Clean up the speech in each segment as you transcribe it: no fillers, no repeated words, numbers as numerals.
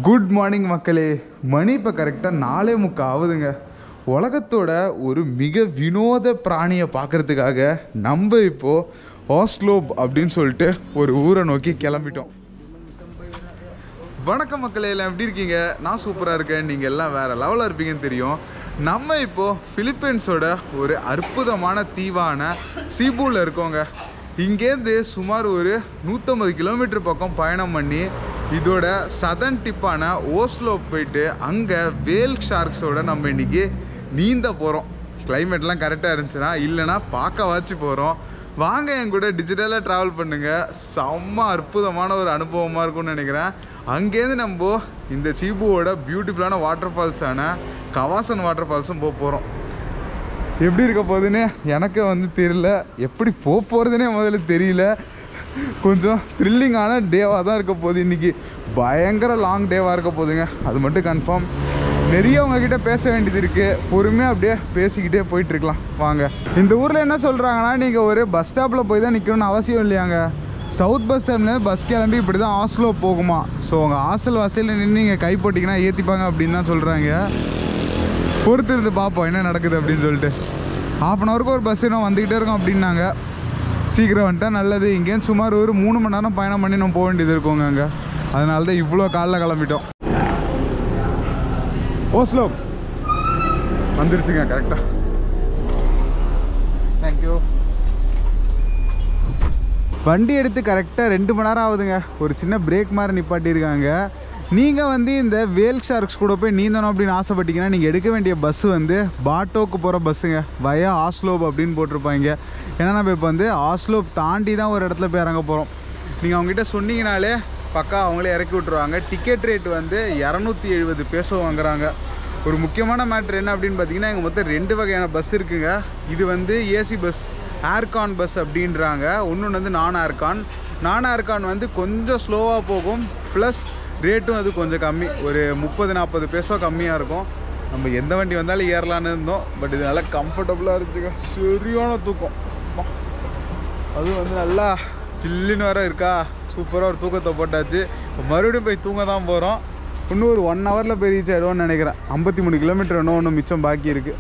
Good morning மக்களே. மணி இப்போ கரெக்டாக 4:45 ஆகுதுங்க. உலகத்தோட ஒரு மிக வினோத பிராணியை பார்க்குறதுக்காக நம்ம இப்போது ஆஸ்லோப் அப்படின்னு சொல்லிட்டு ஒரு ஊரை நோக்கி கிளம்பிட்டோம். வணக்கம் மக்களே, எல்லாம் எப்படி இருக்கீங்க? நான் சூப்பராக இருக்கேன். நீங்கள் எல்லாம் வேறு லெவலில் இருப்பீங்கன்னு தெரியும். நம்ம இப்போது ஃபிலிப்பைன்ஸோட ஒரு அற்புதமான தீவான சீபூவில் இருக்கோங்க. இங்கேருந்து சுமார் ஒரு 150 கிலோமீட்டர் பக்கம் பயணம் பண்ணி இதோட சதன் டிப்பான ஓஸ்லோப் போயிட்டு அங்கே வேல் ஷார்க்ஸோட நம்ம இன்றைக்கி நீந்த போகிறோம். கிளைமேட்லாம் கரெக்டாக இருந்துச்சுன்னா, இல்லைனா பார்க்கவாச்சு போகிறோம். வாங்க என் கூட டிஜிட்டலாக ட்ராவல் பண்ணுங்கள். செம்ம அற்புதமான ஒரு அனுபவமாக இருக்கும்னு நினைக்கிறேன். அங்கேருந்து நம்ம இந்த சீபுவோட பியூட்டிஃபுல்லான வாட்டர் ஃபால்ஸான கவாசன் வாட்டர் ஃபால்ஸும் போகிறோம். எப்படி இருக்க போகுதுன்னு எனக்கு தெரியல. எப்படி போகிறதுனே முதல்ல தெரியல. கொஞ்சம் த்ரில்லிங்கான டேவாக தான் இருக்க போகுது. இன்றைக்கி பயங்கர லாங் டேவாக இருக்க போகுதுங்க, அது மட்டும் கன்ஃபார்ம். நிறைய உங்ககிட்ட பேச வேண்டியது இருக்குது. பொறுமையாக அப்படியே பேசிக்கிட்டே போயிட்டுருக்கலாம் வாங்க. இந்த ஊரில் என்ன சொல்கிறாங்கன்னா, நீங்கள் ஒரு பஸ் ஸ்டாப்பில் போய் தான் நிற்கணும்னு அவசியம் இல்லையாங்க. சவுத் பஸ் ஸ்டாப்லேருந்து பஸ் கிளம்பி இப்படி தான் ஆஸ்லோ போகுமா. ஸோ உங்கள் ஹாஸ்டல் வாசலில் நின்று நீங்கள் கை போட்டிங்கன்னா ஏற்றிப்பாங்க அப்படின்னு தான் சொல்கிறாங்க. பொறுத்து இருந்து பார்ப்போம் என்ன நடக்குது அப்படின்னு சொல்லிட்டு. 1/2 ஹவருக்கு ஒரு பஸ் இன்னும் வந்துக்கிட்டே இருக்கோம் அப்படின்னாங்க. சீக்கிரம் வந்துட்டா நல்லது. இங்கேருந்து சுமார் ஒரு 3 மணி நேரம் பயணம் பண்ணி நம்ம போக வேண்டியது இருக்கோங்க அங்கே. அதனால தான் இவ்வளோ காலைல கிளம்பிட்டோம். ஓஸ்லோ வந்துருச்சுங்க கரெக்டாக. தேங்க்யூ. வண்டி எடுத்து கரெக்டாக 2 மணி நேரம் ஆகுதுங்க. ஒரு சின்ன பிரேக் மாதிரி நிப்பாட்டியிருக்காங்க. நீங்கள் இந்த வேல் ஷார்க்ஸ் கூட போய் நீந்தணும் அப்படின்னு ஆசைப்பட்டீங்கன்னா நீங்கள் எடுக்க வேண்டிய பஸ்ஸு பாட்டோக்கு போகிற பஸ்ஸுங்க. வயா ஆஸ்லோப் அப்படின்னு போட்டிருப்பாங்க. ஏன்னா நம்ம இப்போ ஆஸ்லோப் தாண்டி தான் ஒரு இடத்துல போய் இறங்க போகிறோம். நீங்கள் அவங்ககிட்ட சொன்னீங்கனாலே பக்கா அவங்களே இறக்கி விட்ருவாங்க. டிக்கெட் ரேட் 270 பேசோ வாங்குறாங்க. ஒரு முக்கியமான மேட்ரு என்ன அப்படின்னு பார்த்தீங்கன்னா, எங்கள் மொத்தம் 2 வகையான பஸ் இருக்குங்க. இது ஏசி பஸ், ஏர்கான் பஸ் அப்படின்றாங்க. இன்னொன்று நான் ஏர்கான். நான் ஏர்கான் கொஞ்சம் ஸ்லோவாக போகும், ப்ளஸ் ரேட்டும் அது கொஞ்சம் கம்மி. ஒரு 30-40 பேசோ கம்மியாக இருக்கும். நம்ம எந்த வண்டி வந்தாலும் ஏறலான்னு இருந்தோம். பட் இது நல்லா கம்ஃபர்டபுளாக இருந்துச்சுங்க. சரியான தூக்கம். அது நல்லா சில்லுன்னு வேறு இருக்கா. சூப்பராக ஒரு தூக்கத்தை போட்டாச்சு. இப்போ மறுபடியும் போய் தூங்க தான் போகிறோம். இன்னும் ஒரு 1 ஹவரில் போய் ரீச் ஆகிடுவோன்னு நினைக்கிறேன். 53 கிலோமீட்டர் ஒன்று மிச்சம் பாக்கி இருக்குது.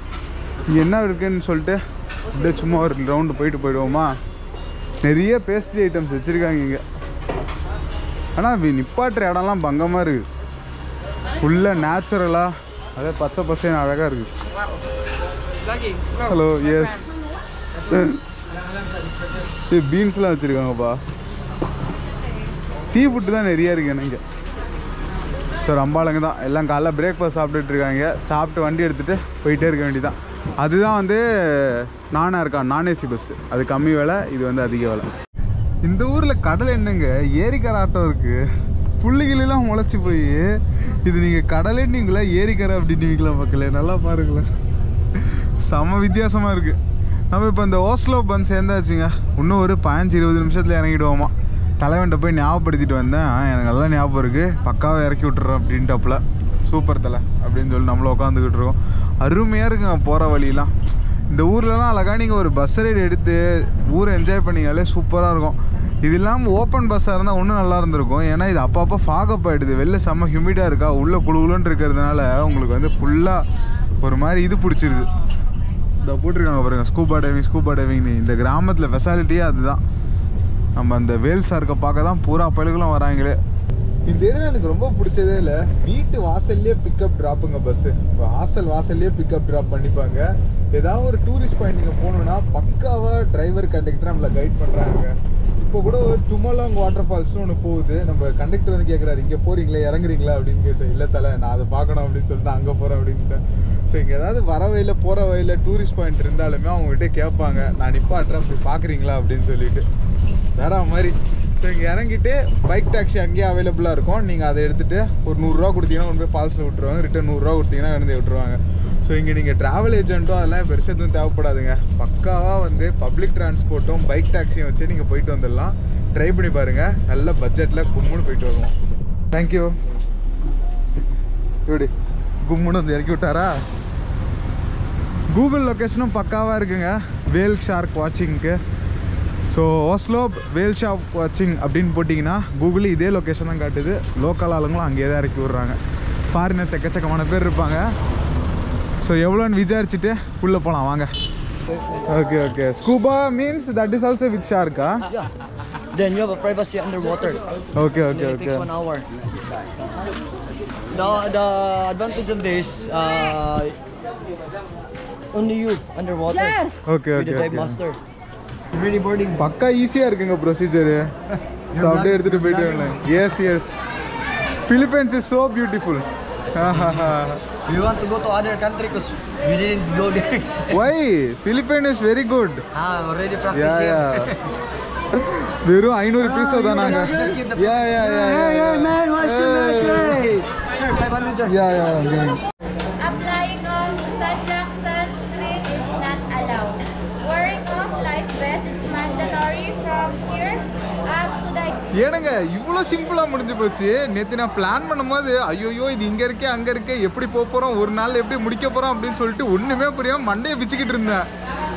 இங்கே என்ன இருக்குதுன்னு சொல்லிட்டு அப்படியே சும்மா ஒரு ரவுண்டு போயிடுவோமா. நிறைய பேஸ்ட்ரி ஐட்டம்ஸ் வச்சுருக்காங்க இங்கே. ஆனால் நிப்பாட்டுற இடம்லாம் பங்கமாக இருக்குது. ஃபுல்லாக நேச்சுரலாக அதே பச்சை பசங்க அழகாக இருக்குது. Hello, yes. பீன்ஸ்லாம் வச்சுருக்காங்கப்பா. சீ ஃபுட்டு தான் நிறையா இருக்குது எனக்கு. ஸோ ரம்பாலங்க தான் எல்லாம் காலைல பிரேக்ஃபாஸ்ட் சாப்பிட்டுட்டு இருக்காங்க. சாப்பிட்டு வண்டி எடுத்துகிட்டு போயிட்டே இருக்க வேண்டியதான். அதுதான் நான் ஏர்கான் நான் ஏசி பஸ்ஸு. அது கம்மி விலை, இது அதிக விலை. இந்த ஊரில் கடல் என்னங்க, ஏரிக்கரை ஆட்டம் இருக்குது. புள்ளிகளெல்லாம் முளைச்சி போய் இது நீங்கள் கடலேன்னீங்களா ஏரிக்கரை அப்படின்னீங்களா மக்களே. நல்லா பாருங்களேன், செம வித்தியாசமாக இருக்குது. நம்ம இப்போ இந்த ஓஸ்லோப் சேர்ந்தாச்சுங்க. இன்னும் ஒரு 15-20 நிமிஷத்தில் இறங்கிடுவோமா. தலைவன்ட்ட போய் ஞாபகப்படுத்திட்டு வந்தேன். எனக்கு நல்லா ஞாபகம் இருக்குது, பக்காவாக இறக்கி விட்டுறோம் அப்படின்ட்டப்பில். சூப்பர் தலை அப்படின்னு சொல்லி நம்மளும் உட்காந்துக்கிட்டு இருக்கோம். அருமையாக இருக்குங்க போகிற வழியெலாம். இந்த ஊர்லலாம் அழகாக நீங்கள் ஒரு பஸ் ரைடு எடுத்து ஊரை என்ஜாய் பண்ணிங்கனாலே சூப்பராக இருக்கும். இது இல்லாமல் ஓப்பன் பஸ்ஸாக இருந்தால் இன்னும் நல்லா இருந்திருக்கும். ஏன்னா இது அப்பப்போ ஃபாகப் ஆகிடுது. வெளில செம்ம ஹியூமிடாக இருக்கா, உள்ளே குழுன்னு இருக்கிறதுனால உங்களுக்கு ஃபுல்லாக ஒரு மாதிரி இது பிடிச்சிருது. இதை போட்டிருக்காங்க பாருங்கள், ஸ்கூபா டைவிங்னு. இந்த கிராமத்தில் ஃபெசாலிட்டியே அதுதான். நம்ம அந்த வேல் ஷார்க்கை பார்க்க தான் பூரா பயலுகளும் வராங்களே. இந்த ஏரியா எனக்கு ரொம்ப பிடிச்சதே இல்லை. வீட்டு வாசல்லையே பிக்கப் ட்ராப்புங்க பஸ்ஸு. இப்போ ஹாஸ்டல் வாசல்லையே பிக்கப் ட்ராப் பண்ணிப்பாங்க. ஏதாவது ஒரு டூரிஸ்ட் பாயிண்ட் நீங்கள் போகணுன்னா பக்காவாக டிரைவர் கண்டக்டர் நம்மளை கைட் பண்ணுறாங்க. இப்போ கூட டுமலாங் வாட்டர் ஃபால்ஸ்னு ஒன்று போகுது. நம்ம கண்டக்டர் கேட்குறாரு, இங்கே போகிறீங்களா இறங்குறீங்களா அப்படின்னு கேட்டேன். இல்லை தலை, நான் அதை பார்க்கணும் அப்படின்னு சொல்லிட்டு அங்கே போகிறேன் அப்படின்ட்டேன். ஸோ இங்கே ஏதாவது வர வழியில் போகிற வழியில் டூரிஸ்ட் பாயிண்ட் இருந்தாலுமே அவங்ககிட்ட கேட்பாங்க, நான் நிப்பாட்டுறேன் போய் பார்க்குறீங்களா அப்படின்னு சொல்லிட்டு. வேற மாதிரி. ஸோ இங்கே இறங்கிட்டு பைக் டாக்ஸி அங்கேயே அவைலபிளாக இருக்கும். நீங்கள் அதை எடுத்துகிட்டு ஒரு 100 ரூபா கொடுத்தீங்கன்னா கொண்டு போய் ஃபால்ஸில் விட்டுருவாங்க. ரிட்டன் 100 ரூபா கொடுத்தீங்கன்னா வந்து விட்டுருவாங்க. ஸோ இங்கே நீங்கள் ட்ராவல் ஏஜென்ட்டும் அதெல்லாம் பெருசாக எதுவும் தேவைப்படாதுங்க. பக்காவாக பப்ளிக் டிரான்ஸ்போர்ட்டும் பைக் டாக்ஸியும் வச்சு நீங்கள் போயிட்டு வந்துடலாம். ட்ரை பண்ணி பாருங்கள், நல்ல பட்ஜெட்டில் கும்முன்னு போயிட்டு வருவோம். தேங்க்யூ. எப்படி கும்முன்னு இறக்கி விட்டாரா. கூகுள் லொக்கேஷனும் பக்காவாக இருக்குங்க. வேல் ஷார்க் வாட்சிங்க்கு. ஸோ ஓஸ்லோ வேல் ஷார்க் வாட்சிங் அப்படின்னு போட்டிங்கன்னா கூகுளில் இதே லொக்கேஷன் தான் காட்டுது. லோக்கல் ஆளுங்களும் அங்கேயே தான் இறக்கி விட்றாங்க. ஃபாரினர்ஸ் எக்கச்சக்கமான பேர் இருப்பாங்க. ஸோ எவ்வளோன்னு விசாரிச்சுட்டு உள்ளே போகலாம் வாங்க. Okay okay. Scuba means that is also with ஷார்க்கா? Then you have a privacy underwater. Okay, okay, It okay. takes 1 hour. The advantage of this, only you underwater. Okay, With the okay, dive okay. master. Really boarding. பக்கா ஈஸியாக இருக்குங்க procedure. So அப்படியே எடுத்துகிட்டு போயிட்டு வரலாம். Yes yes. Philippines is so beautiful. We want to go to other country because we didn't go there. Why? Philippines is very good. Already practice here. வெறும் 500 பீஸோ தான் நாங்க. Just give the Yeah, man, what's your measure? Sir, 500 sir. Yeah. Applying of sunblock sunscreen is not allowed. Wearing of light vest is mandatory from here up to the... ஏனுங்க இவ்வளோ சிம்பிளாக முடிஞ்சு போச்சு. நேற்று நான் பிளான் பண்ணும்போது ஐயோயோ இது இங்கே இருக்கே அங்கே இருக்கே எப்படி போக போகிறோம், ஒரு நாள் எப்படி முடிக்க போகிறோம் அப்படின்னு சொல்லிட்டு ஒன்றுமே புரியாமல் மண்டையை பிச்சுக்கிட்டு இருந்தேன்.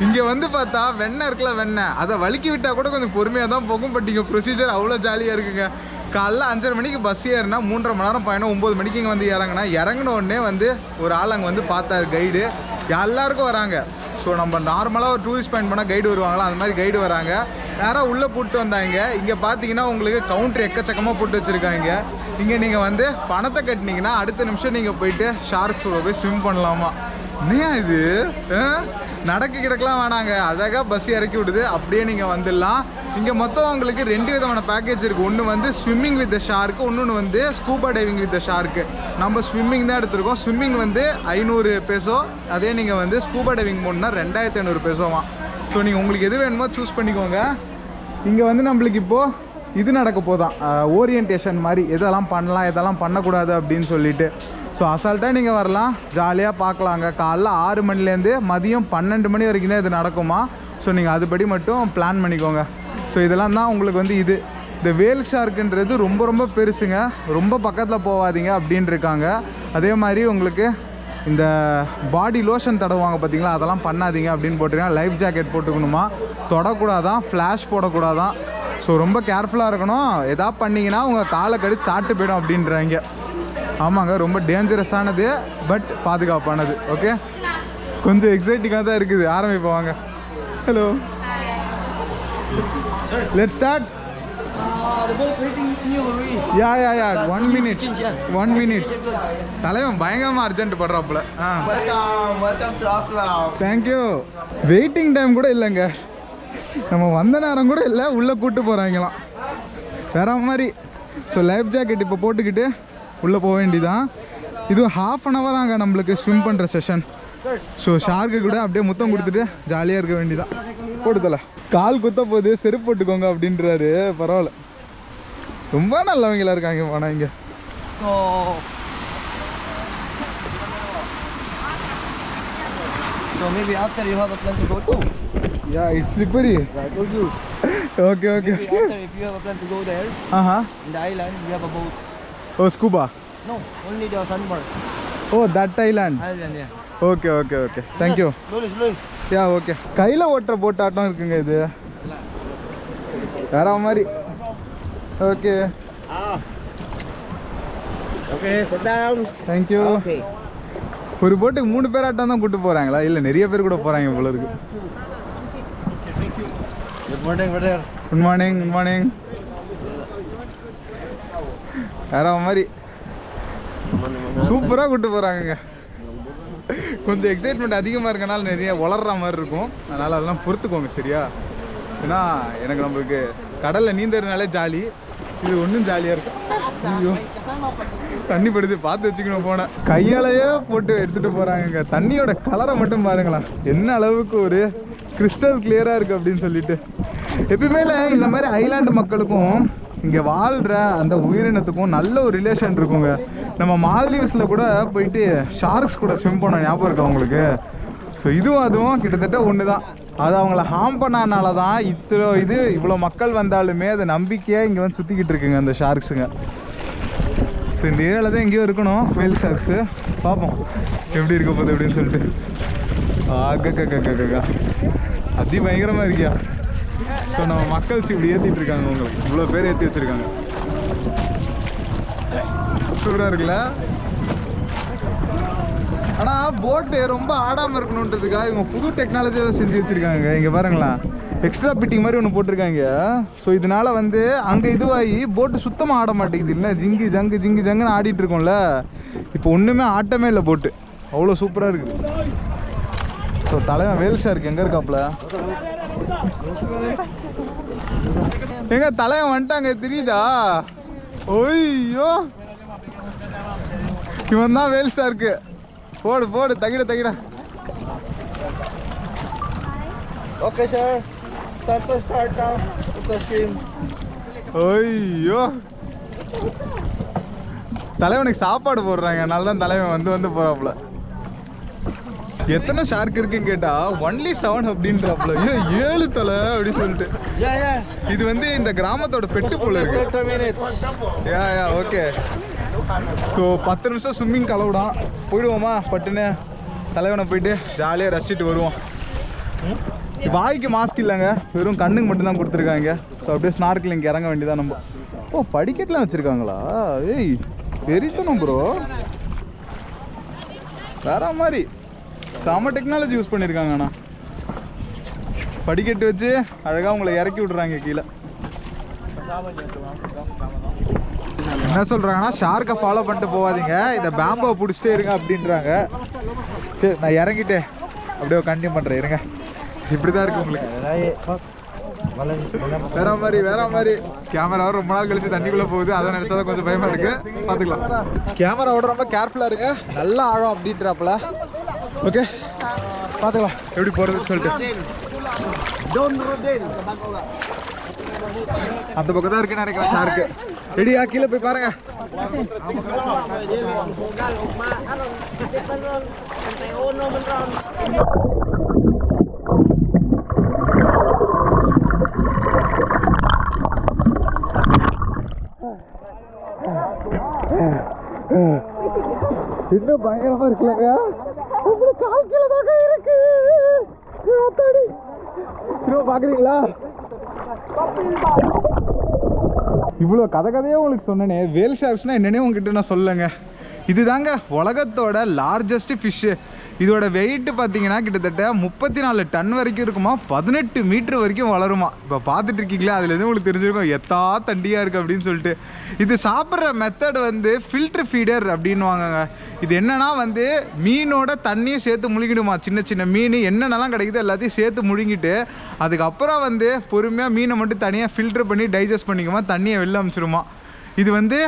இங்கே வந்து பார்த்தா வெண்ணெய் இருக்குல்ல, வெண்ணெய் அதை வலிக்கி விட்டால் கூட கொஞ்சம் பொறுமையாக தான் போகும். பட் இங்கே ப்ரொசீஜர் அவ்வளோ ஜாலியாக இருக்குங்க. காலைல 5:30 மணிக்கு பஸ் ஏறினா 3.5 மணி நேரம் பயணம். 9 மணிக்கு இங்கே வந்து இறங்கின உடனே வந்து ஒரு ஆள் அங்கே வந்து பார்த்தாரு, கைடு. எல்லாருக்கும் வராங்க. ஸோ நம்ம நார்மலாக ஒரு டூரிஸ்ட் பாயிண்ட் பண்ணால் கைடு வருவாங்களா, அந்த மாதிரி கைடு வராங்க. நேராக உள்ளே கூப்பிட்டு வந்தாங்க. இங்கே பார்த்தீங்கன்னா உங்களுக்கு கவுண்டர் எக்கச்சக்கமாக போட்டு வச்சுருக்காங்க. இங்கே நீங்கள் வந்து பணத்தை கட்டினீங்கன்னா அடுத்த நிமிஷம் நீங்கள் போயிட்டு ஷார்க் போய் ஸ்விம் பண்ணலாமா. என்னையா இது, நடக்க கிடக்கலாம் வேணாங்க, அழகாக பஸ் இறக்கி விடுது, அப்படியே நீங்கள் வந்துடலாம். இங்கே மொத்தம் உங்களுக்கு 2 விதமான பேக்கேஜ் இருக்குது. ஒன்று வந்து ஸ்விம்மிங் வித் ஷார்க்கு, இன்னொன்று வந்து ஸ்கூபா டைவிங் வித் ஷார்க்கு. நம்ம ஸ்விம்மிங் தான் எடுத்துருக்கோம். ஸ்விம்மிங் வந்து 500 பேசோ, அதே நீங்கள் வந்து ஸ்கூபா டைவிங் போகணுன்னா 2500 பேசோவா. ஸோ நீங்கள் உங்களுக்கு எது வேணுமோ சூஸ் பண்ணிக்கோங்க. இங்கே வந்து நம்மளுக்கு இப்போது இது நடக்க போதான், ஓரியன்டேஷன் மாதிரி, எதெல்லாம் பண்ணலாம் எதெல்லாம் பண்ணக்கூடாது அப்படின்னு சொல்லிட்டு. ஸோ அசால்ட்டாக நீங்கள் வரலாம், ஜாலியாக பார்க்கலாங்க. காலைல 6 மணிலேருந்து மதியம் 12 மணி வரைக்கும் தான் இது நடக்குமா. ஸோ நீங்கள் அதுபடி மட்டும் பிளான் பண்ணிக்கோங்க. ஸோ இதெல்லாம் தான் உங்களுக்கு வந்து இது. இந்த வேல் ஷார்க்குன்றது ரொம்ப ரொம்ப பெருசுங்க, ரொம்ப பக்கத்தில் போகாதீங்க அப்படின்னு இருக்காங்க. அதே மாதிரி உங்களுக்கு இந்த பாடி லோஷன் தடவுவாங்க பார்த்தீங்களா, அதெல்லாம் பண்ணாதீங்க அப்படின்னு போட்டிருக்காங்க. லைஃப் ஜாக்கெட் போட்டுக்கணுமா, தொடக்கூடாதான், ஃப்ளாஷ் போடக்கூடாதான். ஸோ ரொம்ப கேர்ஃபுல்லாக இருக்கணும். எதாவது பண்ணிங்கன்னா உங்கள் காலை கடிச்சு சாப்பிட்டு போயிடும் அப்படின்றாங்க. ஆமாங்க, ரொம்ப டேஞ்சரஸானது பட் பாதுகாப்பானது. ஓகே, கொஞ்சம் எக்ஸைட்டிங்காக தான் இருக்குது. ஆரம்பிப்போம் வாங்க. Hello, let's start. Yeah 1 minute. தலைவன் பயங்கரமாக அர்ஜென்ட் படுறாப்புல. தேங்க்யூ. வெயிட்டிங் டைம் கூட இல்லைங்க, நம்ம வந்த நேரம் கூட இல்லை, உள்ளே கூப்பிட்டு போகிறாங்களாம் வேற மாதிரி. ஸோ லைஃப் ஜாக்கெட் இப்போ போட்டுக்கிட்டு உள்ளே போக வேண்டியதான். இது 1/2 hour ஆங்க நம்மளுக்கு ஸ்விம் பண்ணுற செஷன். ஸோ ஷார்க்கு கூட அப்படியே முத்தம் கொடுத்துட்டு ஜாலியாக இருக்க வேண்டியதான். போடுதல கால் குத்த போகுது, செருப்பு போட்டுக்கோங்க அப்படின்றாரு. பரவாயில்ல, ரொம்ப நல்லவங்களா இருக்காங்க போனால் இங்கே. So maybe after you have a plan to go to. Yeah, it's slippery. I told you. Okay. Maybe after, if you have a plan to go there, in the island, we have a boat. Oh, scuba. No, only the sandbar. Oh, that island. Island, yeah. Okay. Thank you. Slowly. Yeah, okay. கையில் ஓட்டுற boat ஆட்டம் இருக்குங்க இது வேற மாதிரி. Okay. Okay, sit down. Thank you. Okay. ஒரு போட்டுக்கு 3 பேர் ஆட்டம் தான் கூப்பிட்டு போகிறாங்களா, இல்லை நிறைய பேர் கூட போகிறாங்க போல இருக்கு. Good morning, brother. Good morning. வேற மாதிரி சூப்பராக கூப்பிட்டு போகிறாங்கங்க. கொஞ்சம் எக்ஸைட்மெண்ட் அதிகமாக இருக்கனால நிறைய வளர்ற மாதிரி இருக்கும். அதனால் அதெல்லாம் பொறுத்துக்கோங்க சரியா. ஏன்னா எனக்கு நம்மளுக்கு கடலில் நீந்தறதுனாலே ஜாலி, இது ஒன்றும் ஜாலியாக இருக்கும். ஐயோ தண்ணி படுத்து பார்த்து வச்சுக்கணும். போனேன் கையாலேயே போட்டு எடுத்துகிட்டு போகிறாங்க. தண்ணியோட கலரை மட்டும் பாருங்களேன், என்ன அளவுக்கு ஒரு கிறிஸ்டல் கிளியராக இருக்குது அப்படின்னு சொல்லிட்டு. எப்பயுமே இந்த மாதிரி ஐலாண்டு மக்களுக்கும் இங்கே வாழ்கிற அந்த உயிரினத்துக்கும் நல்ல ஒரு ரிலேஷன் இருக்குங்க. நம்ம மால்தீவ்ஸில் கூட போயிட்டு ஷார்க்ஸ் கூட ஸ்விம் பண்ண ஞாபகம் இருக்கா உங்களுக்கு? ஸோ இதுவும் அதுவும் கிட்டத்தட்ட ஒன்று தான். அது அவங்கள ஹார்ம் பண்ணனால தான் இவ்வளோ மக்கள் வந்தாலுமே அதை நம்பிக்கையாக இங்கே வந்து சுற்றிக்கிட்டு இருக்குங்க அந்த ஷார்க்ஸுங்க. ஸோ இந்த ஏரியாவில் தான் எங்கேயோ இருக்கணும் வேல் ஷார்க்ஸு. பார்ப்போம் எப்படி இருக்க போகுது அப்படின்னு சொல்லிட்டு. அதி பயங்கரமாக இருக்கியா? ஸோ நம்ம மக்கள்ஸ் இப்படி ஏற்றிட்டு இருக்காங்க, உங்களுக்கு இவ்வளோ பேர் ஏற்றி வச்சுருக்காங்க. சூப்பராக இருக்குல்ல? ஆனால் போட்டு ரொம்ப ஆடாமல் இருக்கணுன்றதுக்காக இவங்க புது டெக்னாலஜி தான் செஞ்சு வச்சுருக்காங்க. இங்கே பாருங்களேன், எக்ஸ்ட்ரா பிட்டிங் மாதிரி ஒன்று போட்டிருக்காங்க. ஸோ இதனால வந்து அங்கே இதுவாகி போட்டு சுத்தமாக ஆட மாட்டேங்குது. இல்லை ஜிங்கி ஜங்குன்னு ஆடிட்டு இருக்கோம்ல, இப்போ ஒன்றுமே ஆட்டமே இல்லை போட்டு. அவ்வளோ சூப்பராக இருக்குது. ஸோ தலைவன் வேல்ஷா இருக்கு, எங்கே இருக்காப்புல? எங்க தலைவன் வந்துட்டாங்க தெரியுதா? ஓய்யோ, இவன் தான் வேல்ஷா இருக்கு. போடு போடு, தகிட. Okay, sir. Time to start now. To swim. ஐயோ, தலைவனுக்கு சாப்பாடு போடுறாங்க, அதனால தான் தலைவன் வந்து போறாப்புல. எத்தனை ஷார்க் இருக்குன்னு கேட்டா ஒன்லி 7 அப்படின்றாப்புல. 7 தலை அப்படின்னு சொல்லிட்டு. இது வந்து இந்த கிராமத்தோட பெட்டு போல இருக்கு. ஓகே. ஸோ 10 நிமிஷம் ஸ்விம்மிங் கலவுடான். போயிடுவோமா பட்டுன்னு? தலைவனை போயிட்டு ஜாலியாக ரசிச்சுட்டு வருவோம். வாய்க்கு மாஸ்க் இல்லைங்க, வெறும் கண்ணுக்கு மட்டும்தான் கொடுத்துருக்காங்க. ஸோ அப்படியே ஸ்னார்க்கிலிங் இறங்க வேண்டியதான் நம்ம. ஓ, படிக்கட்டுலாம் வச்சுருக்காங்களா? ஏய், வெறித்தனும் ப்ரோ, வேற மாதிரி செம டெக்னாலஜி யூஸ் பண்ணியிருக்காங்க. அண்ணா படிக்கட்டு வச்சு அழகாக உங்களை இறக்கி விட்றாங்க கீழே. என்ன சொல்கிறாங்கன்னா, ஷார்க்கை ஃபாலோ பண்ணிட்டு போகாதீங்க, இந்த பேம்பை பிடிச்சிட்டே இருங்க அப்படின்றாங்க. சரி, நான் இறங்கிட்டு அப்படியே கண்டினியூ பண்ணுறேன். இருங்க, இப்படி தான் இருக்குது உங்களுக்கு. வேற மாதிரி கேமரா ரொம்ப நாள் கழிச்சு தண்ணிக்குள்ளே போகுது, அதை நினச்சாதான் கொஞ்சம் பயமாக இருக்குது. பார்த்துக்கலாம். கேமராவோட ரொம்ப கேர்ஃபுல்லாக இருங்க, நல்லா ஆழம் அப்படின்றாப்புல. ஓகே, பார்த்துக்கலாம் எப்படி போகிறதுன்னு சொல்லிட்டு. அந்த பக்கம் தான் இருக்குன்னு நினைக்கிறேன் ஷார்க்கு. ரெடியா? கீழே போய் பாருங்க. இன்னும் பயங்கரமா இருக்குல்லங்க. கால் கீழே தாங்க இருக்கு. பாக்குறீங்களா? இவ்வளோ கதையே உங்களுக்கு சொன்னேனே. வேல் ஷார்க்ஸ்னால் என்னன்னே உங்ககிட்ட நான் சொல்லுங்க. இதுதாங்க உலகத்தோட லார்ஜஸ்ட் ஃபிஷ்ஷு. இதோட வெயிட் பார்த்தீங்கன்னா கிட்டத்தட்ட 34 டன் வரைக்கும் இருக்குமா, 18 மீட்டர் வரைக்கும் வளருமா. இப்போ பார்த்துட்டு இருக்கீங்களா, அதுலேருந்து உங்களுக்கு தெரிஞ்சிருக்கும் எத்தா தண்டியாக இருக்குது அப்படின்னு சொல்லிட்டு. இது சாப்பிட்ற மெத்தட் வந்து ஃபில்ட்ரு ஃபீடர் அப்படின்வாங்க. இது என்னன்னா வந்து மீனோட தண்ணியும் சேர்த்து முழுங்கிடுமா. சின்ன மீன் என்னென்னலாம் கிடைக்குது எல்லாத்தையும் சேர்த்து முழுங்கிட்டு அதுக்கப்புறம் வந்து பொறுமையாக மீனை மட்டும் தனியாக ஃபில்ட்ரு பண்ணி டைஜஸ்ட் பண்ணிக்குமா, தண்ணியை வெளில அனுப்பிச்சிடுமா. இது வந்து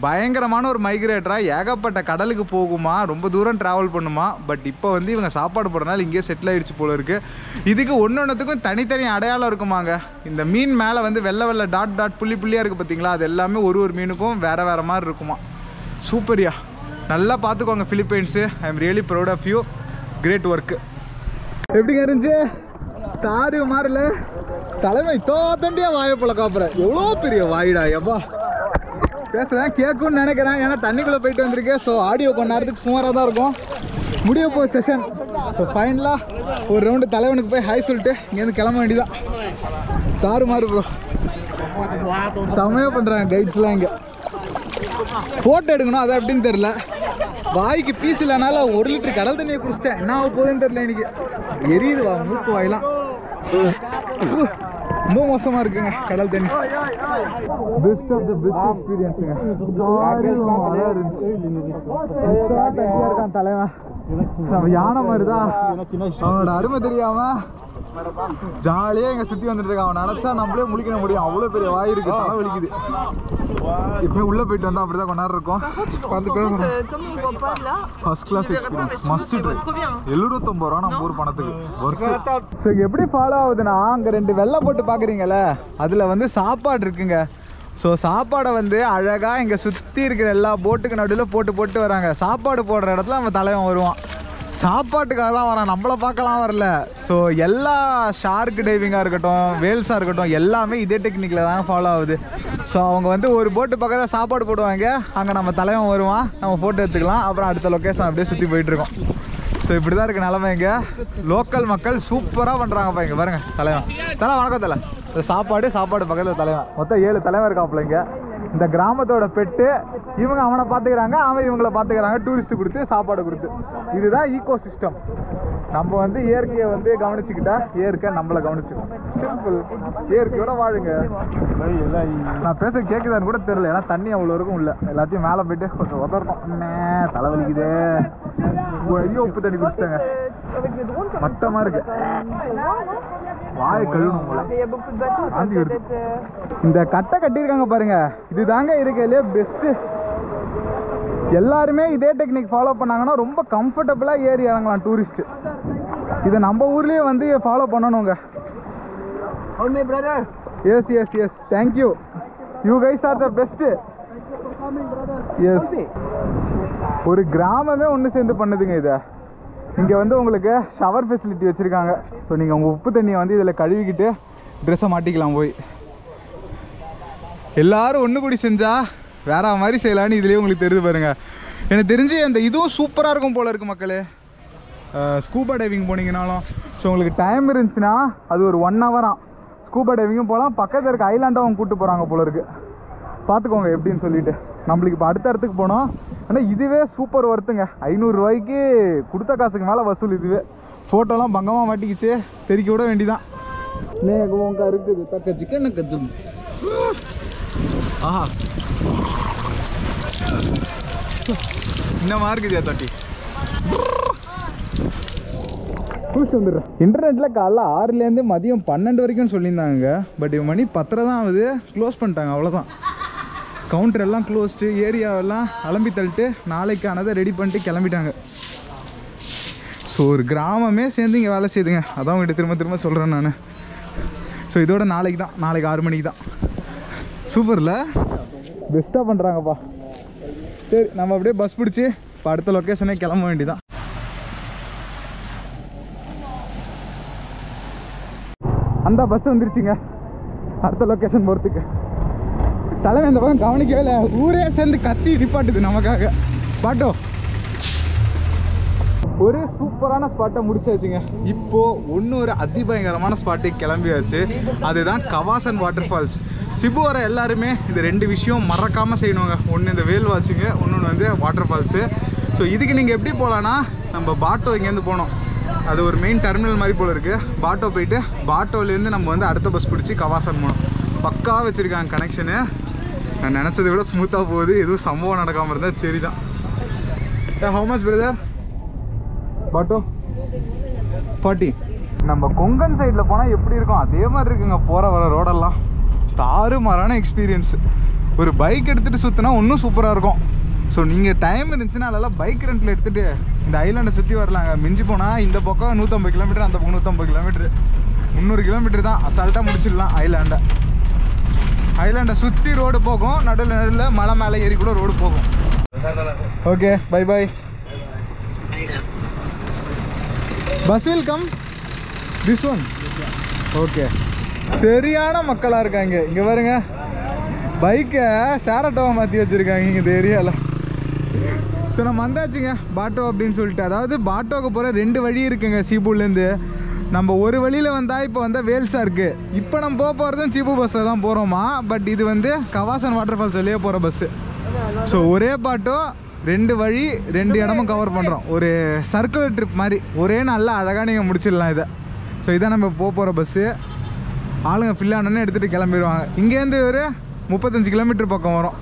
பயங்கரமான ஒரு மைக்ரேட்டராக ஏகப்பட்ட கடலுக்கு போகுமா, ரொம்ப தூரம் ட்ராவல் பண்ணுமா. பட் இப்போ வந்து இவங்க சாப்பாடு போடுறதுனால இங்கேயே செட்டில் ஆகிடுச்சு போல இருக்குது. இதுக்கு ஒன்றுத்துக்கும் தனித்தனி அடையாளம் இருக்குமாங்க. இந்த மீன் மேலே வந்து வெள்ளை டாட் புள்ளியாக இருக்குது பார்த்தீங்களா, அது எல்லாமே ஒரு மீனுக்கும் வேறு மாதிரி இருக்குமா. சூப்பரியா, நல்லா பார்த்துக்கோங்க Philippines. I am really proud of you, great work. எப்படிங்க இருந்துச்சு? தாரு மாறல தலைமை தோத்தண்டியாக வாயை போல காப்புறேன். எவ்வளோ பெரிய வாயிடா எப்பா. பேசுகிறேன் கேட்கும்னு நினைக்கிறேன், ஏன்னா தண்ணிக்குள்ளே போயிட்டு வந்திருக்கேன். ஸோ ஆடியோ கொஞ்ச நேரத்துக்கு சுமாராக தான் இருக்கும். முடிய போகிற செஷன். ஸோ ஃபைனலாக ஒரு ரவுண்டு தலைவனுக்கு போய் ஹாய் சொல்லிட்டு இங்கேருந்து கிளம்ப வேண்டியதான். தாறு மாறு ப்ரோ, செமையாக பண்ணுறாங்க கைட்ஸ்லாம். இங்கே ஃபோட்டோ எடுக்கணும், அது எப்படின்னு தெரில. வாய்க்கு பீஸ் இல்லைனால 1 லிட்டர் கடல் தண்ணியை குடிச்சிட்டேன். என்ன ஆக போகுதுன்னு தெரில. இன்னைக்கு எரியுது மூக்கு வாயெல்லாம். ரொம்ப மோசமாக இருக்குங்க கடல் தண்ணி. பெஸ்ட் ஆஃப் த பெஸ்ட் எக்ஸ்பீரியன்ஸுங்க. இருக்கான் தலைவன், நம்ம யானை மாதிரி தான். அவனோட அருமை தெரியாம ஜாலியாக இங்கே சுற்றி வந்துட்டு இருக்கான். அவன் நினச்சா நம்மளே முழிக்க முடியும், அவ்வளோ பெரிய வாய் இருக்குது, தலை வலிக்குது. இப்போ உள்ளே போயிட்டு வந்தால் அப்படி தான் கொஞ்ச நேரம் இருக்கும். பார்த்து பேசுகிறேன். First class experience, must try. 79 ரூபா நம்ம ஊர் பணத்துக்கு ஒர்க்கு. ஸோ எப்படி ஃபாலோ ஆகுதுன்னா, அங்கே 2 வெள்ளை போட்டு பார்க்குறீங்களே, அதில் வந்து சாப்பாடு இருக்குங்க. ஸோ சாப்பாடை வந்து அழகாக இங்கே சுற்றி இருக்கிற எல்லா போட்டுக்கு நடுவில் போட்டு வராங்க. சாப்பாடு போடுற இடத்துல நம்ம தலைவன் வருவான். சாப்பாட்டுக்காக தான் வரான், நம்மளை பார்க்கலாம் வரல. ஸோ எல்லா ஷார்க் டைவிங்காக இருக்கட்டும், வேல்ஸாக இருக்கட்டும், எல்லாமே இதே டெக்னிக்கில் தான் ஃபாலோ ஆகுது. ஸோ அவங்க வந்து ஒரு போட்டு பக்கத்தில் சாப்பாடு போடுவாங்க, அங்கே நம்ம தலைவன் வருவான், நம்ம ஃபோட்டோ எடுத்துக்கலாம். அப்புறம் அடுத்த லொக்கேஷன் அப்படியே சுற்றி போயிட்டுருக்கோம். ஸோ இப்படி தான் இருக்குது நிலமை. இங்கே லோக்கல் மக்கள் சூப்பராக பண்ணுறாங்கப்பா. இங்கே பாருங்க தலைவன். வணக்கம் தலை. சாப்பாடு பக்கத்தில் தலைவன். மொத்தம் 7 தலைவன் இருக்காப்புல. இங்கே இந்த கிராமத்தோட பெட்டு. இவங்க அவனை பார்த்துக்கிறாங்க, அவன் இவங்கள பார்த்துக்கிறாங்க. டூரிஸ்ட்டு கொடுத்து சாப்பாடு கொடுத்து. இதுதான் ஈகோ சிஸ்டம். நம்ம வந்து இயற்கையை வந்து கவனிச்சுக்கிட்டா இயற்கை நம்மளை கவனிச்சுக்கணும். சிம்பிள். இயற்கையோட வாழுங்க. நான் பேச கேட்குதான்னு கூட தெரியல, ஏன்னா தண்ணி அவ்வளோ இருக்கும் இல்லை. எல்லாத்தையும் மேலே போயிட்டு கொஞ்சம் உதறணும். தலைவலிக்குது. ஐயோ உப்பு தண்ணி குடிச்சிட்டாங்க. மட்டமாக இருக்கு. வாயை கழுவணும் போல. ஆந்தி வருது. இந்த கட்டை கட்டியிருக்காங்க பாருங்க, இதுதாங்க இருக்கலையே பெஸ்ட்டு. எல்லாருமே இதே டெக்னிக் ஃபாலோ பண்ணாங்கன்னா ரொம்ப கம்ஃபர்டபுளாக ஏறி இறங்கலாம் டூரிஸ்ட்டு. இதை நம்ம ஊர்லேயே வந்து ஃபாலோ பண்ணணுங்க. Yes thank you. You guys are the best. Yes, ஒரு கிராமமே ஒன்று சேர்ந்து பண்ணுதுங்க இதை. இங்கே வந்து உங்களுக்கு ஷவர் ஃபெசிலிட்டி வச்சுருக்காங்க. ஸோ நீங்கள் உங்கள் உப்பு தண்ணியை வந்து இதில் கழுவிக்கிட்டு ட்ரெஸ்ஸை மாட்டிக்கலாம் போய். எல்லோரும் ஒன்று கூடி செஞ்சால் வேற மாதிரி செய்யலான்னு இதுலேயே உங்களுக்கு தெரிஞ்சு பாருங்கள். எனக்கு தெரிஞ்சு அந்த இதுவும் சூப்பராக இருக்கும் போல் இருக்குது மக்களே. ஸ்கூபா டைவிங் போனீங்கனாலும் ஸோ உங்களுக்கு டைம் இருந்துச்சுன்னா அது ஒரு 1 ஹவராக ஸ்கூபா டைவிங்கும் போகலாம். பக்கத்தில் இருக்க ஐலாண்டாக அவங்க கூப்பிட்டு போகிறாங்க போல இருக்குது. பார்த்துக்கோங்க எப்படின்னு சொல்லிட்டு. நம்மளுக்கு இப்போ அடுத்த இடத்துக்கு போனோம். ஆனால் இதுவே சூப்பர் ஒர்த்துங்க. 500 ரூபாய்க்கு கொடுத்த காசுக்கு மேலே வசூல். இதுவே ஃபோட்டோலாம் பங்கமாக மாட்டிக்கிச்சு, தெறிக்க விட வேண்டிதான். மேகோங்க இருக்குது தக்க சிக்கன் கத்து. ஆஹா இன்னமா இருக்குதியா தொட்டி. குளிச்சு வந்துடுறேன். இன்டர்நெட்டில் காலைல 6லேருந்து மதியம் 12 வரைக்கும் சொல்லியிருந்தாங்க. பட் மணி 10 தான் ஆகுது. க்ளோஸ் பண்ணிட்டாங்க, அவ்வளோதான். கவுண்டர் எல்லாம் க்ளோஸ்டு. ஏரியாவெல்லாம் அலம்பி தள்ளிட்டு நாளைக்கானதை ரெடி பண்ணிட்டு கிளம்பிட்டாங்க. ஸோ ஒரு கிராமமே சேர்ந்து இங்கே வேலை செய்யுதுங்க. அதான் உங்கள்கிட்ட திரும்ப சொல்கிறேன் நான். ஸோ இதோட நாளைக்கு 6 மணிக்கு தான். சூப்பரில் பெஸ்ட்டாக பண்ணுறாங்கப்பா. சரி, நம்ம அப்படியே பஸ் பிடிச்சி இப்போ அடுத்த லொக்கேஷனே கிளம்ப வேண்டியதான். அந்த பஸ் வந்துருச்சுங்க அடுத்த லொக்கேஷன் போகிறதுக்கு. தலைமை இந்த பக்கம் கவனிக்கவே இல்லை. ஊரே சேர்ந்து கத்தி நிப்பாட்டுது நமக்காக. பாட்டோ ஒரு சூப்பரான ஸ்பாட்டை முடிச்சாச்சுங்க. இப்போது ஒரு அதிபயங்கரமான ஸ்பாட்டுக்கு கிளம்பியாச்சு. அதுதான் கவாசன் வாட்டர் ஃபால்ஸ். சிபு வர எல்லாருமே இந்த 2 விஷயம் மறக்காமல் செய்யணுங்க. ஒன்று இந்த வேல் வாட்சிங்க, இன்னொன்று வந்து வாட்டர் ஃபால்ஸு. ஸோ இதுக்கு நீங்கள் எப்படி போகலான்னா, நம்ம பாட்டோ இங்கேருந்து போனோம். அது ஒரு மெயின் டெர்மினல் மாதிரி போல் இருக்குது. பாட்டோ போயிட்டு பாட்டோலேருந்து நம்ம வந்து அடுத்த பஸ் பிடிச்சி கவாசன் போனோம். பக்காவாக வச்சுருக்காங்க கனெக்ஷனு. நான் நினச்சதை விட ஸ்மூத்தாக போகுது. எதுவும் சம்பவம் நடக்காமல் இருந்தால் சரி தான். How much brother? பாட்டோ 40. நம்ம கொங்கன் சைடில் போனால் எப்படி இருக்கும் அதே மாதிரி இருக்குங்க. போகிற வர ரோடெல்லாம் தாறுமாறான எக்ஸ்பீரியன்ஸு. ஒரு பைக் எடுத்துகிட்டு சுற்றினா இன்னும் சூப்பராக இருக்கும். ஸோ நீங்கள் டைம் இருந்துச்சுன்னா அதெல்லாம் பைக் ரெண்டில் எடுத்துகிட்டு இந்த ஐலாண்டை சுற்றி வரலாங்க. மிஞ்சி போனால் இந்த பக்கம் 150 கிலோமீட்டர், அந்த பக்கம் 150 கிலோமீட்டரு, 300 கிலோமீட்டர் தான். அசால்ட்டாக முடிச்சிடலாம் ஐலாண்டை. ஐலாண்டை சுற்றி ரோடு போகும். நடுவில் மலை மேலே ஏறி கூட ரோடு போகும். Okay, bye bye. Bus will come this one. Okay, சரியான மக்களாக இருக்காங்க. இங்கே பாருங்க, பைக்கை ஷேரட்டோவை மாற்றி வச்சுருக்காங்க இங்கே இந்த ஏரியாவில். ஸோ நம்ம வந்தாச்சுங்க பாட்டோ அப்படின்னு சொல்லிட்டு. அதாவது பாட்டோவுக்கு போகிற 2 வழி இருக்குங்க சீபூர்லேருந்து. நம்ம ஒரு வழியில் வந்தால் இப்போ வந்து வேல்ஸா இருக்குது. இப்போ நம்ம போகிறதும் சீபு பஸ்ஸில் தான் போகிறோமா. பட் இது வந்து கவாசன் வாட்டர் ஃபால்ஸ் வழியே போகிற பஸ்ஸு. ஸோ ஒரே பாட்டோ 2 வழி 2 இடமும் கவர் பண்ணுறோம். ஒரு சர்க்குலர் ட்ரிப் மாதிரி ஒரே நாளில் அழகாக நீங்கள் முடிச்சிடலாம் இதை. ஸோ இதான் நம்ம போகிற பஸ்ஸு. ஆளுங்க ஃபில்லானு எடுத்துகிட்டு கிளம்பிடுவாங்க. இங்கேருந்து ஒரு 35 கிலோமீட்டர் பக்கம் வரும்.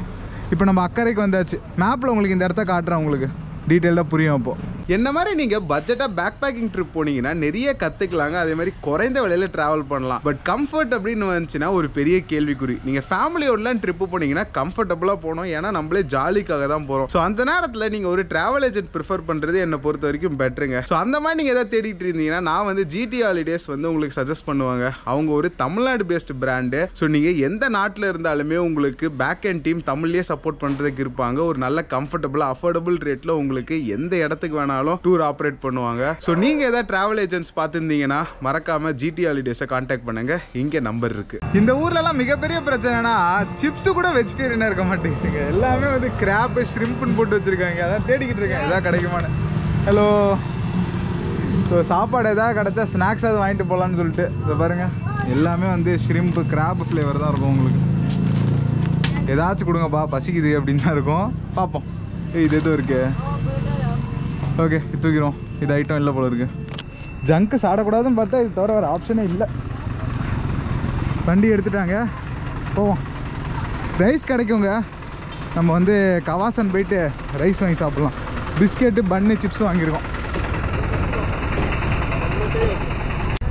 இப்போ நம்ம அக்கறைக்கு வந்தாச்சு. மேப்பில் உங்களுக்கு இந்த இடத்த காட்டுறேன், உங்களுக்கு டீட்டெயிலாக புரியும். அப்போது என்ன மாதிரி நீங்கள் பட்ஜெட்டாக பேக் பேக்கிங் ட்ரிப் போனீங்கன்னா நிறைய கற்றுக்கலாங்க. அதே மாதிரி குறைந்த விலையில் ட்ராவல் பண்ணலாம். பட் கம்ஃபர்ட் அப்படின்னு வந்துச்சுன்னா ஒரு பெரிய கேள்விக்குறி. நீங்கள் ஃபேமிலியோடலாம் ட்ரிப்பு போனீங்கன்னா கம்ஃபர்டபுளாக போகணும். ஏன்னா நம்மளே ஜாலிக்காக தான் போகிறோம். ஸோ அந்த நேரத்தில் நீங்கள் ஒரு ட்ராவல் ஏஜென்ட் ப்ரிஃபர் பண்ணுறது என்னை பொறுத்த வரைக்கும் பெட்டருங்க. ஸோ அந்த மாதிரி நீங்கள் எதாவது தேடிட்டு இருந்தீங்கன்னா நான் வந்து ஜிடி ஹாலிடேஸ் வந்து உங்களுக்கு சஜஸ்ட் பண்ணுவாங்க. அவங்க ஒரு தமிழ்நாடு பேஸ்டு பிராண்டு. ஸோ நீங்கள் எந்த நாட்டில் இருந்தாலுமே உங்களுக்கு பேக் அண்ட் டீம் தமிழ்லேயே சப்போர்ட் பண்ணுறதுக்கு இருப்பாங்க. ஒரு நல்ல கம்ஃபர்டபுளாக அஃபோர்டபுள் ரேட்டில் உங்களுக்கு எந்த இடத்துக்கு வேணாலும் டூர் ஆப்ரேட் பண்ணுவாங்க. ஸோ நீங்கள் ஏதாவது டிராவல் ஏஜென்ட்ஸ் பார்த்துருந்தீங்கன்னா மறக்காம ஜிடி ஹாலிடேஸை கான்டாக்ட் பண்ணுங்க. இங்கே நம்பர் இருக்கு. இந்த ஊர்லலாம் மிகப்பெரிய பிரச்சனைனா சிப்ஸ் கூட வெஜிடேரியனாக இருக்க மாட்டேங்குதுங்க. எல்லாமே வந்து கிராப் ஷ்ரிம்ப்னு போட்டு வச்சிருக்காங்க. அதான் தேடிக்கிட்டு இருக்கேன் எதாவது கிடைக்குமான்னு. ஹலோ ஸோ சாப்பாடு எதாவது கிடச்சா ஸ்நாக்ஸ் அது வாங்கிட்டு போகலான்னு சொல்லிட்டு இதை பாருங்கள் எல்லாமே வந்து ஷ்ரிம்ப்பு கிராப் ஃப்ளேவர் தான் இருக்கும் உங்களுக்கு. ஏதாச்சும் கொடுங்கப்பா பசிக்குது அப்படின்னு தான் இருக்கும். பார்ப்போம். இது எதுவும் இருக்குது. ஓகே இது தூக்கிறோம். இது ஐட்டம் இல்லை போல இருக்குது. ஜங்க்கு சாப்பிடக்கூடாதுன்னு பார்த்தா இது தவிர வேறு ஆப்ஷனே இல்லை. வண்டி எடுத்துட்டாங்க, போவோம். ரைஸ் கிடைக்குங்க. நம்ம வந்து கவாசன் போயிட்டு ரைஸ் வாங்கி சாப்பிட்லாம். பிஸ்கெட்டு பன்னு சிப்ஸும் வாங்கியிருக்கோம்.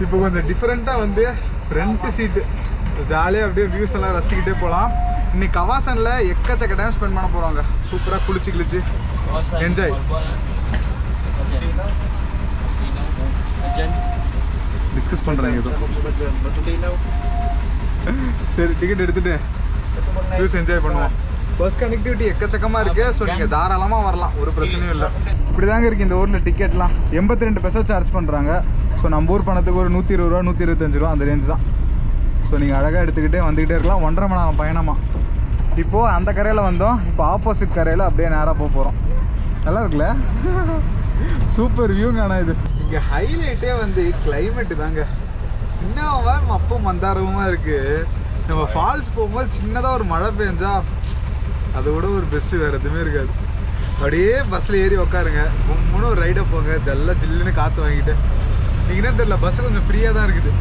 இப்போ கொஞ்சம் டிஃப்ரெண்ட்டாக வந்து ஃப்ரண்ட் சீட்டு ஜாலியாக அப்படியே வியூஸ் எல்லாம் ரசிக்கிட்டே போகலாம். இன்னைக்கு கவாசனில் எக்கச்சக்க டைம் ஸ்பெண்ட் பண்ண போகிறோங்க. சூப்பராக குளிச்சு கிழிச்சு என்ஜாய். டிஸ்கஸ் பண்ணுறாங்க எதுவும். சரி டிக்கெட் எடுத்துகிட்டு வியூஸ் என்ஜாய் பண்ணுவோம். பஸ் கனெக்டிவிட்டி எக்கச்சக்கமாக இருக்குது. ஸோ நீங்கள் தாராளமாக வரலாம், ஒரு பிரச்சனையும் இல்லை. இப்படி தாங்க இருக்குது இந்த ஊரில் டிக்கெட்லாம். 82 பைசா சார்ஜ் பண்ணுறாங்க. ஸோ நம்ம ஊர் பணத்துக்கு ஒரு 120 ரூபா 125 ரூபா அந்த ரேஞ்ச் தான். ஸோ நீங்கள் அழகாக எடுத்துக்கிட்டே வந்துக்கிட்டே இருக்கலாம். 1.5 மணி நேரம் பயணமாக. இப்போது அந்த கரையில் வந்தோம். இப்போ ஆப்போசிட் கரையில் அப்படியே நேராக போக போகிறோம். நல்லா இருக்குல்ல? சூப்பர் வியூங்க. ஆனால் இது இங்கே ஹைலைட்டே வந்து கிளைமேட்டு தாங்க. இன்னும் அப்போ மந்தாரமாக இருக்குது. நம்ம ஃபால்ஸ் போகும்போது சின்னதாக ஒரு மழை பெஞ்சா அதை விட ஒரு பெஸ்ட்டு வேறு எதுவுமே இருக்காது. அப்படியே பஸ்ஸில் ஏறி உட்காருங்க, கும்முன்னு ஒரு ரைடை போங்க, ஜில்லுன்னு காற்று வாங்கிட்டு. நீங்கன்னே தெரியல, பஸ்ஸு கொஞ்சம் ஃப்ரீயாக தான் இருக்குது.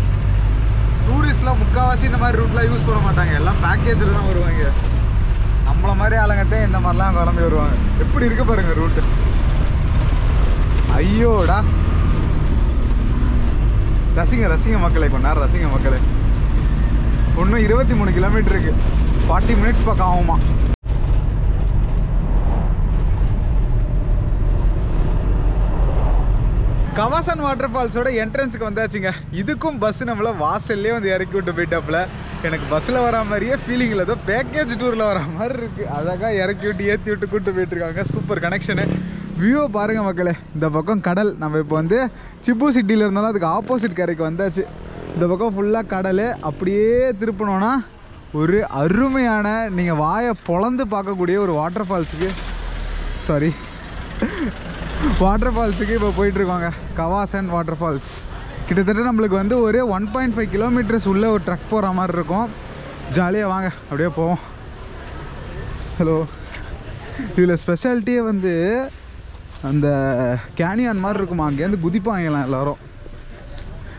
டூரிஸ்ட்லாம் முக்கால்வாசி இந்த மாதிரி ரூட்லாம் யூஸ் பண்ண மாட்டாங்க, எல்லாம் பேக்கேஜில் தான் வருவாங்க. நம்மள மாதிரி ஆளுங்கத்தான் இந்த மாதிரிலாம் கிளம்பி வருவாங்க. எப்படி இருக்க பாருங்க ரூட்டு. ஐயோடா, ரசிங்க மக்களே, கொஞ்ச நேரம் ரசிங்க மக்களே. இன்னும் 23 கிலோமீட்டர் இருக்கு. 40 மினிட்ஸ் பக்கம் ஆகுமா. கவாசன் வாட்டர் ஃபால்ஸோட என்ட்ரன்ஸுக்கு வந்தாச்சுங்க. இதுக்கும் பஸ் நம்மள வாசல்லே வந்து இறக்கி விட்டு போயிட்டாப்புல. எனக்கு பஸ்ஸில் வரா மாதிரியே ஃபீலிங்கில் ஏதோ பேக்கேஜ் டூரில் வர மாதிரி இருக்குது. அழகாக இறக்கி விட்டு ஏற்றி விட்டு கூப்பிட்டு போயிட்டுருக்காங்க. Super connection. வியூவை பாருங்கள் மக்களே. இந்த பக்கம் கடல். நம்ம இப்போ வந்து சிப்பு சிட்டியில் இருந்தாலும் அதுக்கு ஆப்போசிட் கரைக்கு வந்தாச்சு. இந்த பக்கம் ஃபுல்லாக கடல். அப்படியே திருப்பினோன்னா ஒரு அருமையான, நீங்கள் வாயை பொளந்து பார்க்கக்கூடிய ஒரு வாட்டர் ஃபால்ஸுக்கு இப்போ போயிட்டுருக்கோங்க. கவாசன் வாட்டர் ஃபால்ஸ். கிட்டத்தட்ட நம்மளுக்கு வந்து ஒரு 1.5 கிலோமீட்டர்ஸ் உள்ள ஒரு ட்ரக் போகிற மாதிரி இருக்கும். ஜாலியாக வாங்க அப்படியே போவோம். ஹலோ. இதில் ஸ்பெஷாலிட்டியே வந்து அந்த கேனியான் மாதிரி இருக்குமா, அங்கேருந்து குதிப்பாங்கலாம் எல்லோரும்.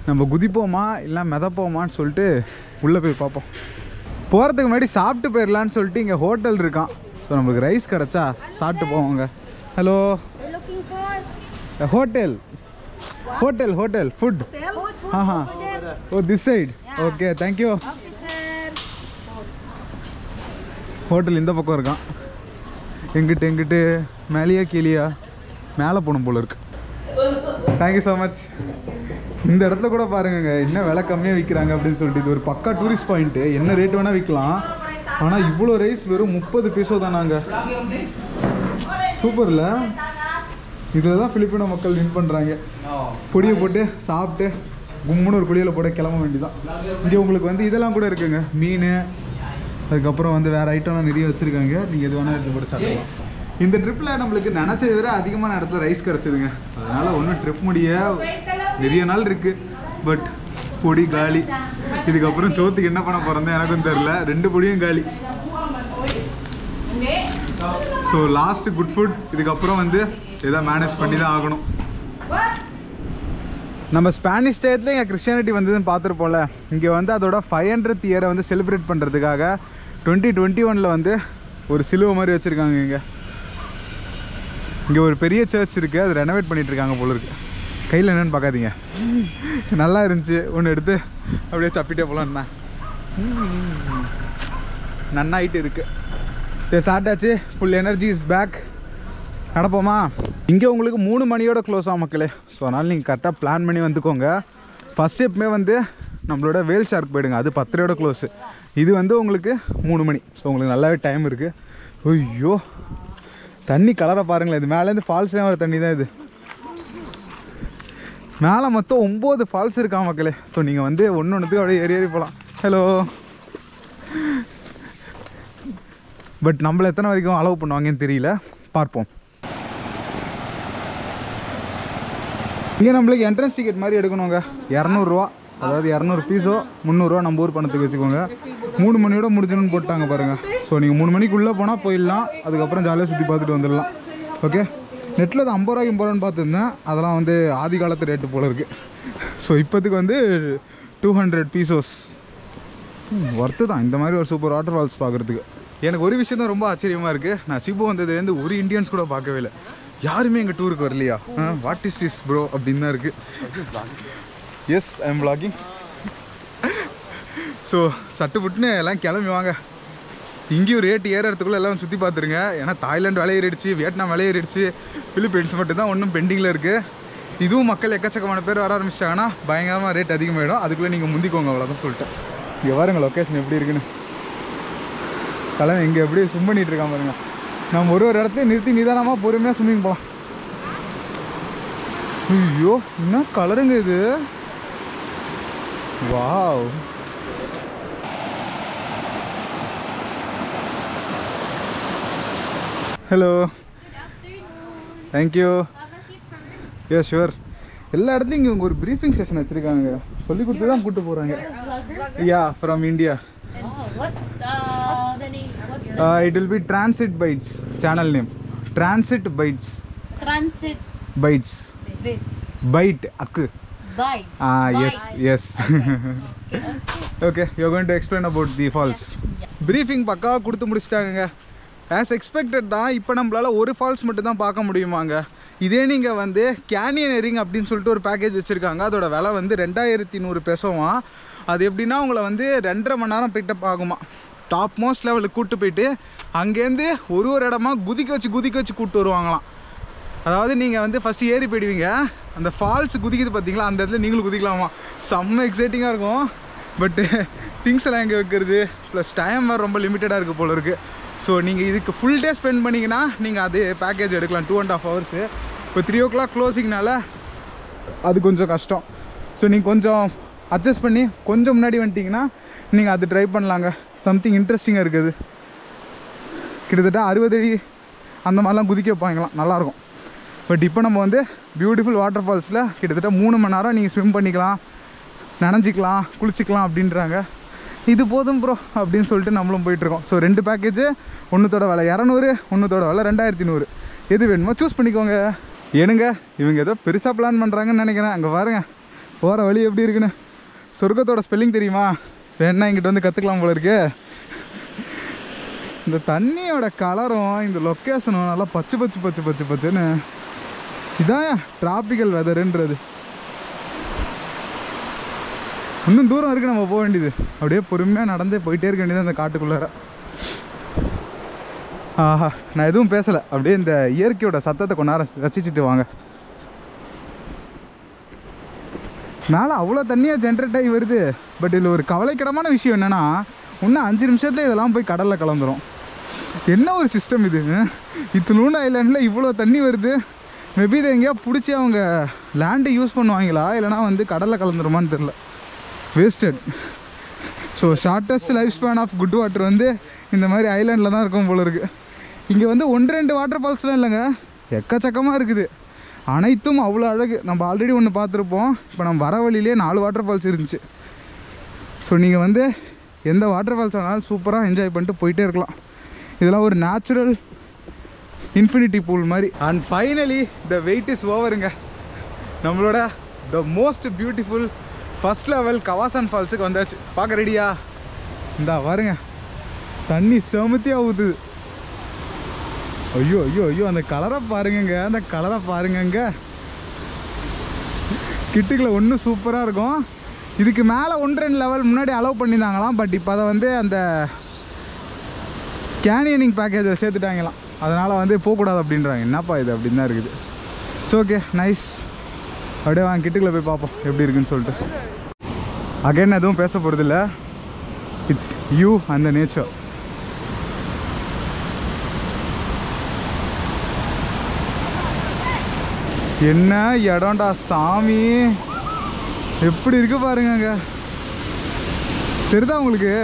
நம்ம குதிப்போமா இல்லை மிதப்போமான்னு சொல்லிட்டு உள்ளே போய் பார்ப்போம். போகிறதுக்கு முன்னாடி சாப்பிட்டு போயிடலான்னு சொல்லிட்டு இங்கே ஹோட்டல் இருக்கான். ஸோ நம்மளுக்கு ரைஸ் கிடச்சா சாப்பிட்டு போவோங்க. Hello. hotel food. Oh, this side. Okay, thank you. Hotel இந்த பக்கம் இருக்கான். எங்கிட்டு மேலேயா கீழேயா? மேலே போகணும் போல இருக்கு. Thank you so much. இந்த இடத்துல கூட பாருங்க என்ன விலை கம்மியாக விற்கிறாங்க அப்படின்னு சொல்லிட்டு. இது ஒரு பக்கா டூரிஸ்ட் பாயிண்ட்டு. என்ன ரேட் வேணால் விற்கலாம். ஆனால் இவ்வளோ ரைஸ் வெறும் 30 பைசா தானாங்க. சூப்பரில். இதில் தான் பிலிப்பினோ மக்கள் வின் பண்ணுறாங்க. பொடியை போட்டு சாப்பிட்டு கும்முன்னு ஒரு குளியில் போட்டு கிளம்ப வேண்டியதான். இங்கே உங்களுக்கு வந்து இதெல்லாம் கூட இருக்குங்க, மீன், அதுக்கப்புறம் வந்து வேறு ஐட்டம்லாம் நிறைய வச்சுருக்காங்க. நீங்கள் எது வேணால் எடுத்து போட்டு சாப்பிடலாம். இந்த ட்ரிப்பில் நம்மளுக்கு நினச்சதை விட அதிகமான இடத்துல ரைஸ் கிடச்சிதுங்க. அதனால் ஒன்றும் ட்ரிப் முடிய நிறைய நாள் இருக்குது. பட் பொடி காலி. இதுக்கப்புறம் சோத்துக்கு என்ன பண்ண போகிறேன் எனக்கும் தெரில. 2 பொடியும் காலி. So last good food. இதுக்கப்புறம் வந்து எதாவது மேனேஜ் பண்ணி தான் ஆகணும். நம்ம ஸ்பானிஷ் ஸ்டேட்டில் இங்கே கிறிஸ்டியானிட்டி வந்ததுன்னு பார்த்துருப்போம்ல. இங்கே வந்து அதோட 500th இயரை வந்து செலிப்ரேட் பண்ணுறதுக்காக 2021 வந்து ஒரு சிலுவை மாதிரி வச்சுருக்காங்க. இங்கே ஒரு பெரிய சர்ச் இருக்குது, அது ரெனோவேட் பண்ணிகிட்ருக்காங்க போல இருக்குது. கையில் என்னென்னு பார்க்காதீங்க. நல்லா இருந்துச்சு. ஒன்று எடுத்து அப்படியே சப்பிட்டே போகலான்னா நன்னாயிட்டு இருக்குது. சரி சாப்பிட்டாச்சு. Full energy is back. நடப்போமா? இங்கே உங்களுக்கு 3 மணியோட க்ளோஸ் ஆகும் மக்களே. ஸோ அதனால் நீங்கள் கரெக்டாக பிளான் பண்ணி வந்துக்கோங்க. ஃபஸ்ட் எப்பவுமே வந்து நம்மளோட வேல் ஷார்க் போயிடுங்க, அது 10:30 க்ளோஸு. இது வந்து உங்களுக்கு 3 மணி. ஸோ உங்களுக்கு நல்லாவே டைம் இருக்குது. ஐயோ தண்ணி கலரை பாருங்களேன். இது மேலேருந்து ஃபால்ஸ்லேயும் வர தண்ணி தான் இது. மேலே மொத்தம் 9 ஃபால்ஸ் இருக்கா மக்களே. ஸோ நீங்கள் வந்து ஒன்றுத்துக்கு அப்படியே ஏறி போகலாம். ஹலோ. பட் நம்மளை எத்தனை வரைக்கும் அலோவ் பண்ணுவாங்கன்னு தெரியல, பார்ப்போம். இங்கே நம்மளுக்கு என்ட்ரன்ஸ் டிக்கெட் மாதிரி எடுக்கணுங்க, 200 ரூபா. அதாவது 200 பீஸோ 300 ரூபா நம்ம ஊர் பணத்துக்கு வச்சுக்கோங்க. 3 மணியோட முடிஞ்சணும்னு போட்டாங்க பாருங்கள். ஸோ நீங்கள் 3 மணிக்குள்ளே போனால் போயிடலாம், அதுக்கப்புறம் ஜாலியாக சுற்றி பார்த்துட்டு வந்துடலாம். ஓகே, நெட்டில் தான் 50 ரூபாய்க்கு போகிறோன்னு பார்த்துருந்தேன், அதெல்லாம் வந்து ஆதி காலத்து ரேட்டு போல் இருக்குது. ஸோ இப்போதுக்கு வந்து 200 பீசோஸ் ஒர்த்து தான் இந்த மாதிரி ஒரு சூப்பர் வாட்டர் ஃபால்ஸ் பார்க்குறதுக்கு. எனக்கு ஒரு விஷயம் தான் ரொம்ப ஆச்சரியமாக இருக்குது, நான் சிபு வந்தது வந்து ஒரு இந்தியன்ஸ் கூட பார்க்கவே இல்லை, யாருமே எங்கள் டூருக்கு வரலையா, வாட் இஸ் திஸ் ப்ரோ அப்படின்னு தான் இருக்குது. Yes, I am vlogging. So சட்டு புட்டுன்னு எல்லாம் கிளம்பி வாங்க. இங்கேயும் ரேட் ஏறதுக்குள்ளே எல்லாம் சுற்றி பார்த்துருங்க. ஏன்னா தாய்லாந்து விலை ஏறிடுச்சு, வியட்நாம் விலை ஏறிடுச்சு, பிலிப்பைன்ஸ் மட்டும் தான் ஒன்றும் பெண்டிங்கில் இருக்குது. இதுவும் மக்கள் எக்கச்சக்கமான பேர் வர ஆரம்பிச்சிட்டாங்கன்னா பயங்கரமாக ரேட் அதிகமாகிடும். அதுக்குள்ளே நீங்கள் முந்திக்கோங்க, அவ்வளோதான் சொல்லிட்டேன். இங்கே பாருங்க லொக்கேஷன் எப்படி இருக்குன்னு. தலைவன் இங்கே எப்படி ஸ்விம் பண்ணிகிட்டு இருக்கான் பாருங்க. நம்ம ஒரு இடத்துல நிறுத்தி நிதானமாக பொறுமையாக ஸ்விம்மிங் போகலாம். ஐயோ என்ன கலருங்க இது, வாவ். Hello, thank you. யா ஷுவர். எல்லா இடத்துலையும் இங்கே ஒரு ப்ரீஃபிங் செஷன் வச்சுருக்காங்க, சொல்லி கொடுத்து தான் கூப்பிட்டு போகிறாங்க. Yeah, from India. What the name? It will be Transit Bites, channel name. Transit Bites. Transit Bites. Bits. Bite, akku. Bites. Yes. Okay, you're going to explain about the falls. Briefing பக்கா கொடுத்து முடிச்சிட்டாங்க. As expected தான். இப்போ நம்மளால் ஒரு falls மட்டும் தான் பார்க்க முடியுமாங்க. இதே நீங்கள் வந்து கேனியனரிங் அப்படின்னு சொல்லிட்டு ஒரு பேக்கேஜ் வச்சுருக்காங்க, அதோட விலை வந்து 2100 பெசோவா. அது எப்படின்னா உங்களை வந்து 2.5 மணி நேரம் பிக்கப் ஆகுமா. டாப் மோஸ்ட் லெவலுக்கு கூப்பிட்டு போயிட்டு அங்கேருந்து ஒரு இடமா குதிக்க வச்சு கூப்பிட்டு வருவாங்களாம். அதாவது நீங்கள் வந்து ஃபஸ்ட்டு ஏறி போயிடுவீங்க, அந்த ஃபால்ஸ் குதிக்குது பார்த்தீங்களா, அந்த இடத்துல நீங்களும் குதிக்கலாமா. செம்ம எக்ஸைட்டிங்காக இருக்கும். பட்டு திங்ஸ் எல்லாம் எங்கே வைக்கிறது, ப்ளஸ் டைம் வேறு ரொம்ப லிமிட்டடாக இருக்குது போல இருக்குது. ஸோ நீங்கள் இதுக்கு ஃபுல் டே ஸ்பெண்ட் பண்ணிங்கன்னா நீங்கள் அது பேக்கேஜ் எடுக்கலாம் 2.5 hours. இப்போ 3 o'clock க்ளோசிங்னால அது கொஞ்சம் கஷ்டம். ஸோ நீங்கள் கொஞ்சம் அட்ஜஸ்ட் பண்ணி கொஞ்சம் முன்னாடி வந்துட்டிங்கன்னா நீங்கள் அது ட்ரை பண்ணலாங்க. சம்திங் இன்ட்ரெஸ்டிங்காக இருக்குது. கிட்டத்தட்ட 60 அடி அந்த மாதிரிலாம் குதிக்க வைப்பாங்களாம், நல்லாயிருக்கும். பட் இப்போ நம்ம வந்து பியூட்டிஃபுல் வாட்டர் ஃபால்ஸில் கிட்டத்தட்ட 3 மணி நேரம் நீங்கள் ஸ்விம் பண்ணிக்கலாம், நனைஞ்சிக்கலாம், குளிச்சிக்கலாம் அப்படின்றாங்க. இது போதும் ப்ரோ அப்படின்னு சொல்லிட்டு நம்மளும் போயிட்டுருக்கோம். ஸோ 2 பேக்கேஜ், ஒன்றுத்தோட விலை 200, ஒன்றுத்தோட விலை 2100. எது வேணுமோ சூஸ் பண்ணிக்கோங்க. ஏனுங்க இவங்க ஏதோ பெருசாக பிளான் பண்ணுறாங்கன்னு நினைக்கிறேன். அங்கே பாருங்கள் போகிற வழி எப்படி இருக்குன்னு. சொர்க்கத்தோட ஸ்பெல்லிங் தெரியுமா? வேணா இங்கிட்ட வந்து கற்றுக்கலாம் போல இருக்கு. இந்த தண்ணியோட கலரும் இந்த லொக்கேஷனும் நல்லா பச்சுன்னு. இதான் டிராபிக்கல் வெதருன்றது. இன்னும் தூரம் இருக்குது நம்ம போக வேண்டியது. அப்படியே பொறுமையாக நடந்தே போயிட்டே இருக்க வேண்டியது அந்த காட்டுக்குள்ளார. ஆஹா, நான் எதுவும் பேசலை, அப்படியே இந்த இயற்கையோட சத்தத்தை கொஞ்ச நேரம் ரசிச்சுட்டு வாங்க. மேலே அவ்வளோ தண்ணியாக ஜென்ரேட் ஆகி வருது. பட் இதில் ஒரு கவலைக்கிடமான விஷயம் என்னென்னா, இன்னும் 5 நிமிஷத்தில் இதெல்லாம் போய் கடலில் கலந்துரும். என்ன ஒரு சிஸ்டம் இது? இத்தினூண்டு ஐலாண்டில் இவ்வளோ தண்ணி வருது. மேபி இதை எங்கேயா பிடிச்சி அவங்க லேண்டை யூஸ் பண்ணுவாங்களா, இல்லைனா வந்து கடலில் கலந்துருமான்னு தெரில. Wasted. So shortest life span of good water வந்து இந்த மாதிரி ஐலாண்டில் தான் இருக்கும் போல இருக்குது. இங்கே வந்து 1-2 வாட்டர் ஃபால்ஸ்லாம் இல்லைங்க, எக்கச்சக்கமாக இருக்குது. அனைத்தும் அவ்வளோ அழகு. நம்ம ஆல்ரெடி ஒன்று பார்த்துருப்போம். இப்போ நம்ம வர வழியிலே 4 வாட்டர் ஃபால்ஸ் இருந்துச்சு. ஸோ நீங்கள் வந்து எந்த வாட்டர் ஃபால்ஸ் ஆனாலும் சூப்பராக என்ஜாய் பண்ணிட்டு போயிட்டே இருக்கலாம். இதெல்லாம் ஒரு நேச்சுரல் இன்ஃபினிட்டி பூல் மாதிரி. And finally the weight is ஓவருங்க. நம்மளோட the most beautiful first level Kawasan ஃபால்ஸுக்கு வந்தாச்சு. பார்க்க ரெடியா? இந்தா பாருங்க, தண்ணி செமத்தியாக ஊற்றுது. ஐயோ அந்த கலரை பாருங்கங்க, அந்த கலரை பாருங்கங்க. கிட்டுக்குள்ள ஒன்றும் சூப்பராக இருக்கும். இதுக்கு மேலே 1-2 லெவல் முன்னாடி அலோவ் பண்ணியிருந்தாங்களாம். பட் இப்போ அதை வந்து அந்த கேனியனிங் பேக்கேஜை சேர்த்துட்டாங்களாம். அதனால் வந்து போகக்கூடாது அப்படின்றாங்க. என்னப்பா இது அப்படின்னு தான் இருக்குது. It's okay, nice. அப்படியே வாங்க கிட்டுக்குள்ளே போய் பார்ப்போம் எப்படி இருக்குன்னு சொல்லிட்டு. அகைன் எதுவும் பேச போகிறதில்ல. It's you and the nature. என்ன இடம்டா சாமி, எப்படி இருக்கு பாருங்க. தெரியுதா உங்களுக்கு?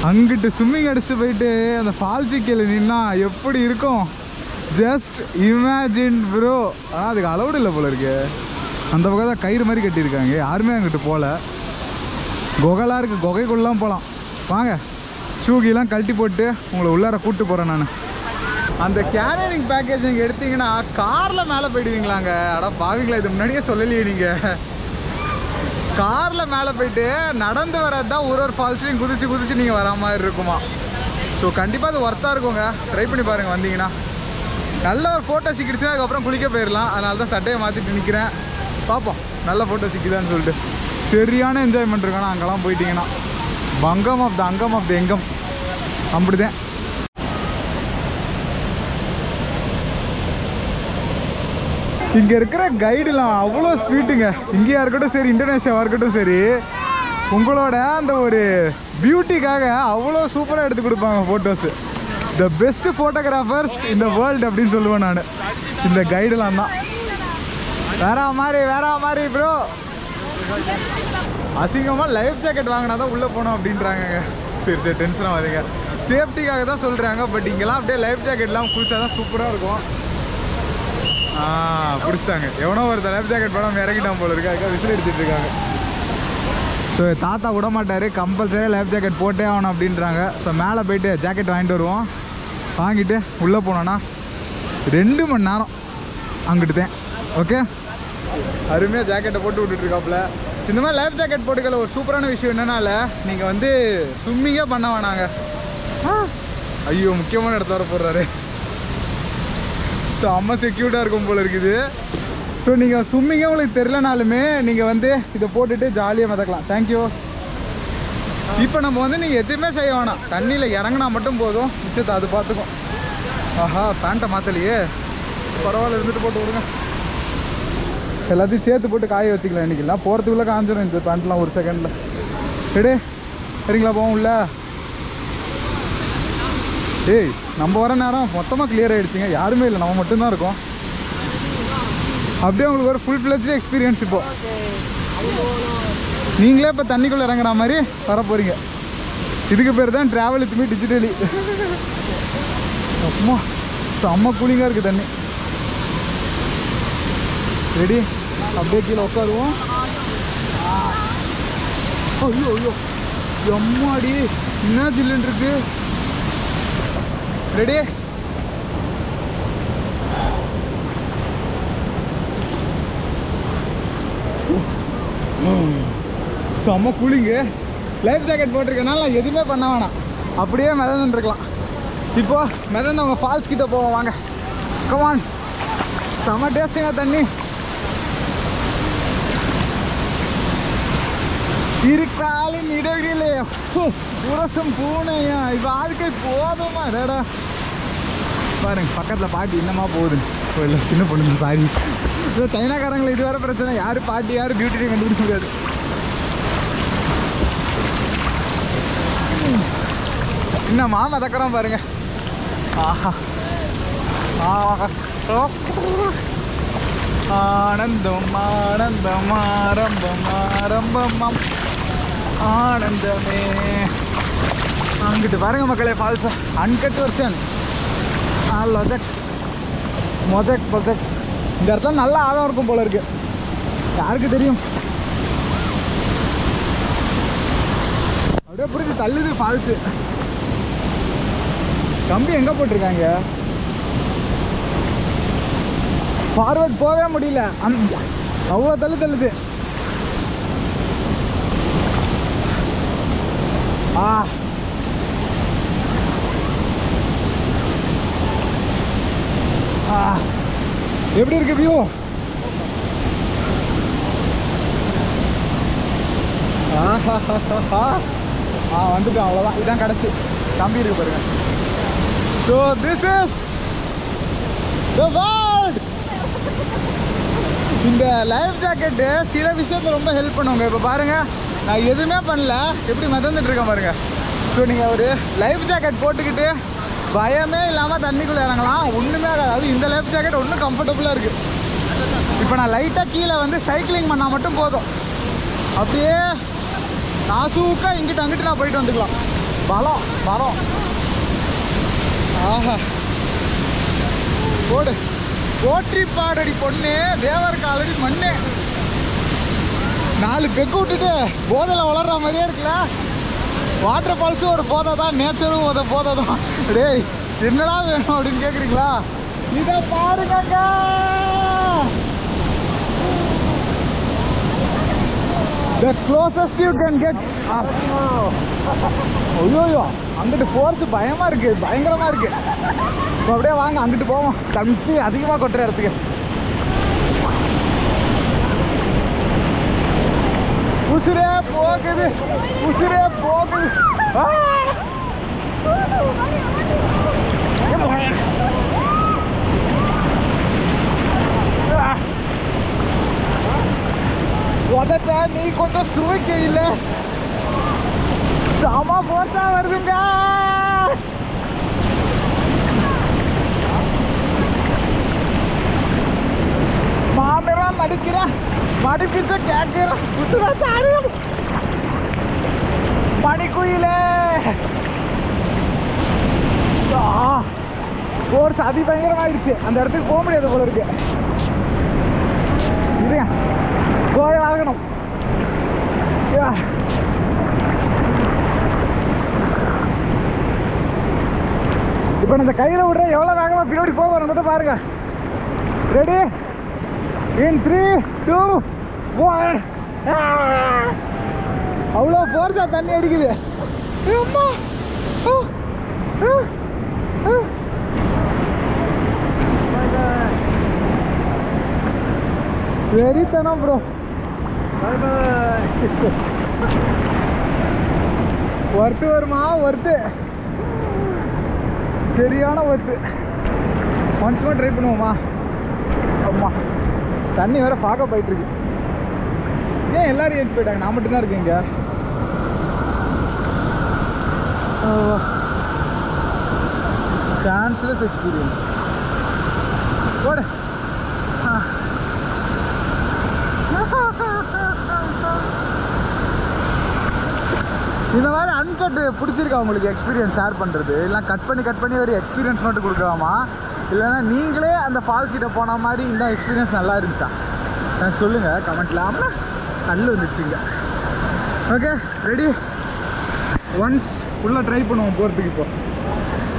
அங்கிட்டு ஸ்விம்மிங் அடிச்சுட்டு போயிட்டு அந்த ஃபால்ஸு கீழே நின்னா எப்படி இருக்கும்? Just imagine bro. ஆனால் அதுக்கு அலௌடு இல்லை போல இருக்கு. அந்த பக்கம் தான் கயிறு மாதிரி கட்டியிருக்காங்க, யாருமே அங்கிட்டு போகல. குகைலாம் இருக்குது, குகைக்குள்ளலாம் போகலாம். வாங்க, ஷூகிலாம் கழட்டி போட்டு உங்களை உள்ளார கூப்பிட்டு போகிறேன் நான். அந்த கேனரிங் பேக்கேஜ் நீங்கள் எடுத்தீங்கன்னா காரில் மேலே போயிடுவீங்களாங்க. ஆனால் பாவீங்களா, இது முன்னாடியே சொல்லலையே நீங்கள். காரில் மேலே போயிட்டு நடந்து வர்றது தான் ஒரு ஃபால்ஸ்லையும் குதிச்சு குதிச்சு நீங்கள் வரா மாதிரி இருக்குமா. ஸோ கண்டிப்பாக அது ஒர்த்தாக இருக்குங்க, ட்ரை பண்ணி பாருங்கள் வந்தீங்கன்னா. நல்ல ஒரு ஃபோட்டோ சிக்கிடுச்சுன்னா அதுக்கப்புறம் குளிக்க போயிடலாம். அதனால தான் சட்டையை மாற்றிட்டு நிற்கிறேன், பார்ப்போம் நல்ல ஃபோட்டோ சிக்கிதான்னு சொல்லிட்டு. சரியான என்ஜாய்மெண்ட் இருக்கணும் அங்கெல்லாம் போயிட்டீங்கன்னா. பங்கம் ஆஃப் த அங்கம் ஆஃப் த எங்கம் அப்படிதான். இங்கே இருக்கிற கைடுலாம் அவ்வளோ ஸ்வீட்டுங்க. இங்கேயா இருக்கட்டும் சரி, இந்தோனேஷியாவாக இருக்கட்டும் சரி, உங்களோட அந்த ஒரு பியூட்டிக்காக அவ்வளோ சூப்பராக எடுத்து கொடுப்பாங்க ஃபோட்டோஸு. த பெஸ்ட் ஃபோட்டோகிராஃபர்ஸ் இந்த வேர்ல்டு அப்படின்னு சொல்லுவேன் நான். இந்த கைடெலாம் தான் வேற மாதிரி ப்ரோ. அசிங்கமாக லைஃப் ஜாக்கெட் வாங்கினா தான் உள்ளே போனோம் அப்படின்றாங்க. சரி டென்ஷனாக வருங்க, சேஃப்டிக்காக தான் சொல்கிறாங்க. பட் இங்கெல்லாம் அப்படியே லைஃப் ஜாக்கெட்லாம் குளிச்சா தான் சூப்பராக இருக்கும். பிடிச்சிட்டாங்க, எவனோ ஒருத்தர் லைஃப் ஜாக்கெட் போடாமல் இறங்கிட்டான் போல இருக்கு, அதுக்காக விசில் எடுத்துகிட்டு இருக்காங்க. ஸோ தாத்தா விட மாட்டார், கம்பல்சரியாக லைஃப் ஜாக்கெட் போட்டே ஆகணும் அப்படின்றாங்க. ஸோ மேலே போய்ட்டு ஜாக்கெட் வாங்கிட்டு வருவோம். வாங்கிட்டு உள்ளே போனோன்னா 2 மணி நேரம் அங்கிட்டு தான். ஓகே, அருமையாக ஜாக்கெட்டை போட்டு விட்டுட்ருக்காப்புல. இந்த மாதிரி லைஃப் ஜாக்கெட் போட்டுக்கல ஒரு சூப்பரான விஷயம் என்னன்னால, நீங்கள் வந்து ஸ்விம்மிங்கே பண்ண வேணாங்க. ஐயோ, முக்கியமான இடத்த வர போடுறாரு. ஸோ அம்மா செக்யூர்டாக இருக்கும் போல் இருக்குது. ஸோ நீங்கள் ஸ்விம்மிங்கே உங்களுக்கு தெரிலனாலுமே நீங்கள் வந்து இதை போட்டுட்டு ஜாலியாக மிதக்கலாம். தேங்க்யூ. இப்போ நம்ம வந்து நீங்கள் எதுவுமே செய்ய வேணாம், தண்ணியில் இறங்கினா மட்டும் போதும், மிச்சத்தை அது பார்த்துக்கும். ஆஹா, பேண்ட்டை மாற்றலையே, பரவாயில்ல இருந்துட்டு போட்டு விடுங்க. எல்லாத்தையும் சேர்த்து போட்டு காய வச்சுக்கலாம். இன்றைக்கெல்லாம் போகிறதுக்குள்ளே காஞ்சிடும் இந்த பேண்ட்லாம் ஒரு செகண்டில். எடே சரிங்களா, போவோம் உள்ள. ஏய், நம்ம வர நேரம் மொத்தமாக கிளியர் ஆகிடுச்சிங்க, யாருமே இல்லை, நம்ம மட்டும்தான் இருக்கோம். அப்படியே உங்களுக்கு ஒரு ஃபுல் ஃப்ளெஜ்டு எக்ஸ்பீரியன்ஸ். இப்போது நீங்களே இப்போ தண்ணிக்குள்ளே இறங்குற மாதிரி வர போகிறீங்க. இதுக்கு பேர் தான் ட்ராவல் வித் மீ டிஜிட்டலி. அம்மா செம்ம கூலிங்காக இருக்குது தண்ணி. ரெடி, அப்படியே கீழே உட்காருவோம். ஐயோ எம்மாடி, என்ன ஜில்லுன்னு இருக்கு. ரெடி, செம்ம கூலிங்கு. லைஃப் ஜாக்கெட் போட்டிருக்கனால எதுவுமே பண்ண வேணாம், அப்படியே மிதந்துருக்கலாம். இப்போ மிதந்தவங்க ஃபால்ஸ் கிட்ட போவோம் வாங்க. கமான், செம்ம டேஸ்டிங்க தண்ணி. இருக்காலின் இடவிலே உரசம் பூனையா, இப்போ ஆட்கை போதுமா டேடா. பாருங்க பக்கத்தில் பாட்டி என்னமா போகுது. இல்லை சின்ன பொண்ணு, சாரி. இப்போ சைனாக்காரங்களை இது வேறு பிரச்சனை, யார் பாட்டி யார் பியூட்டியை கண்டுபிடிக்க முடியாது. இன்னமா மிதக்கிறோம் பாருங்க. ஆஹா, ஆனந்தம் ஆனந்தம் ஆரம்பம் ஆரம்பம் ஆனந்தமே. அங்கிட்டு பாருங்க மக்களே, ஃபால்ஸ் அன்கட் வெர்ஷன். லொஜக் மொஜக் பொஜக். இந்த இடத்துல நல்ல ஆழம் இருக்கும் போல இருக்கு, யாருக்கு தெரியும். அப்படியே புரிஞ்சு தள்ளுது ஃபால்ஸு. கம்பி எங்கே போட்டிருக்காங்க, ஃபார்வர்ட் போகவே முடியல, அவ்வளோ தள்ளுது. எப்படி இருக்கு வியூ? வந்துட்டோம், அவ்வளோதான். இதுதான் கடைசி கம்பி இருக்கு பாருங்க. So this is the world. இந்த லைஃப் ஜாக்கெட்டு சில விஷயத்தில் ரொம்ப ஹெல்ப் பண்ணுவாங்க. இப்போ பாருங்கள், நான் எதுவுமே பண்ணல, எப்படி மிதந்துட்டு இருக்கேன் பாருங்கள். ஸோ நீங்கள் ஒரு லைஃப் ஜாக்கெட் போட்டுக்கிட்டு பயமே இல்லாமல் தண்ணிக்குள்ளே இறங்கலாம், ஒன்றுமே ஆகாது. அது இந்த லைஃப் ஜாக்கெட் ஒன்றும் கம்ஃபர்டபுளாக இருக்குது. இப்போ நான் லைட்டாக கீழே வந்து சைக்கிளிங் பண்ணால் மட்டும் போதும், அப்படியே நாசூக்கா இங்கிட்டு அங்கிட்டு நான் போயிட்டு வந்துக்கலாம். பலம். ஆஹா, போடு போற்றி பாடடி பொண்ணு தேவர் காலடி மண்ணு 4 பெக்கு விட்டுட்டு போதையில் வளர்ற மாதிரியே இருக்குல்ல. வாட்டர் ஃபால்ஸும் ஒரு போதை தான், நேச்சரும் ஒரு போதை தான். டேய் என்னடா வேணும் அப்படின்னு கேட்குறீங்களா? இதை பாருங்க. The closest you can get. ஐயோ அங்கிட்டு ஃபோர்ஸ் பயமாக இருக்குது, பயங்கரமாக இருக்குது. இப்போ அப்படியே வாங்க அங்கிட்டு போவோம், தம்பி அதிகமாக கொட்டுற இடத்துக்கு. உசுரே போகுது, உசுரே போகுது. உதட்ட நீ கொஞ்சம் சுவைக்க இல்லை, சாமா போட்டா வருதுங்க. மாமெல்லாம் மடிக்கிறேன், மடிப்பிச்ச கேட்கிறேன், மணிக்குயிலே கோர்ஸ் அதிபயங்கரமாயிடுச்சு. அந்த இடத்துக்கு போக முடியாது போல இருக்கு. இருங்க கோய ஆகணும். இப்போ இந்த கையில் விடுற எவ்வளோ வேகமாக பின்னாடி போக மட்டும் பாருங்க. Ready in 3 2 1. அவ்வளோ ஃபோர்ஸாக தண்ணி அடிக்குது. வெறித்தனம் ப்ரோ. ஒர்த்து வருமா? ஒர்த்து, சரியான ஒர்த்து. ஒன்ஸ் more ட்ரை பண்ணுவோமா? ஆமாம், தண்ணி வேற பார்க்க போயிட்டுருக்கு. ஏன் எல்லாரும் ஏஞ்சி போயிட்டாங்க, நான் மட்டும்தான் இருக்கேன் இங்கே. Chanceless experience. போடு. இந்த மாதிரி அன்கட் பிடிச்சிருக்கா உங்களுக்கு எக்ஸ்பீரியன்ஸ் ஷேர் பண்ணுறது? இல்லை கட் பண்ணி ஒரு எக்ஸ்பீரியன்ஸ் மட்டும் கொடுக்கலாமா? இல்லைன்னா நீங்களே அந்த ஃபால்ஸ் கிட்ட போன மாதிரி இந்த எக்ஸ்பீரியன்ஸ் நல்லா இருந்துச்சா எனக்கு சொல்லுங்கள் கமெண்ட்டில். ஆமாம் கல் வந்துச்சுங்க. ஓகே ரெடி, ஒன்ஸ் ஃபுல்லாக ட்ரை பண்ணுவோம் போகிறதுக்கு. இப்போ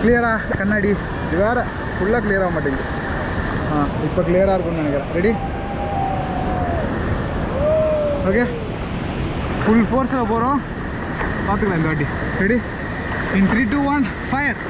கிளியராக கண்ணாடி இது வேறு ஃபுல்லாக கிளியராக மாட்டேங்குது. இப்போ கிளியராக இருக்கும்னு நினைக்கிறேன். ரெடி? ஓகே, ஃபுல் ஃபோர்ஸில் போகிறோம், பார்த்துக்கலாம் இந்த வாட்டி. ரெடி? இன் 3 2 1 ஃபயர்.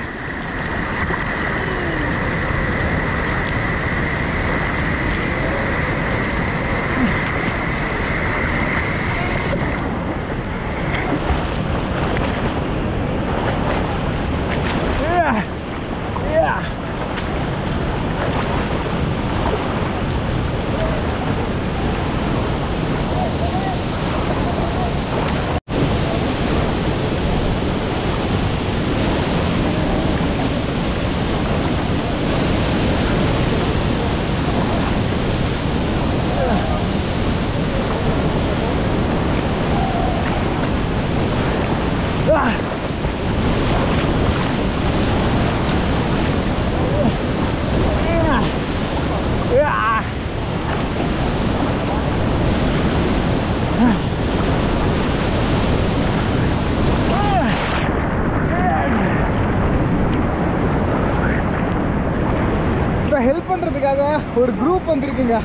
ஹெல்ப் பண்ணுறதுக்காக ஒரு குரூப் வந்துருக்குங்க.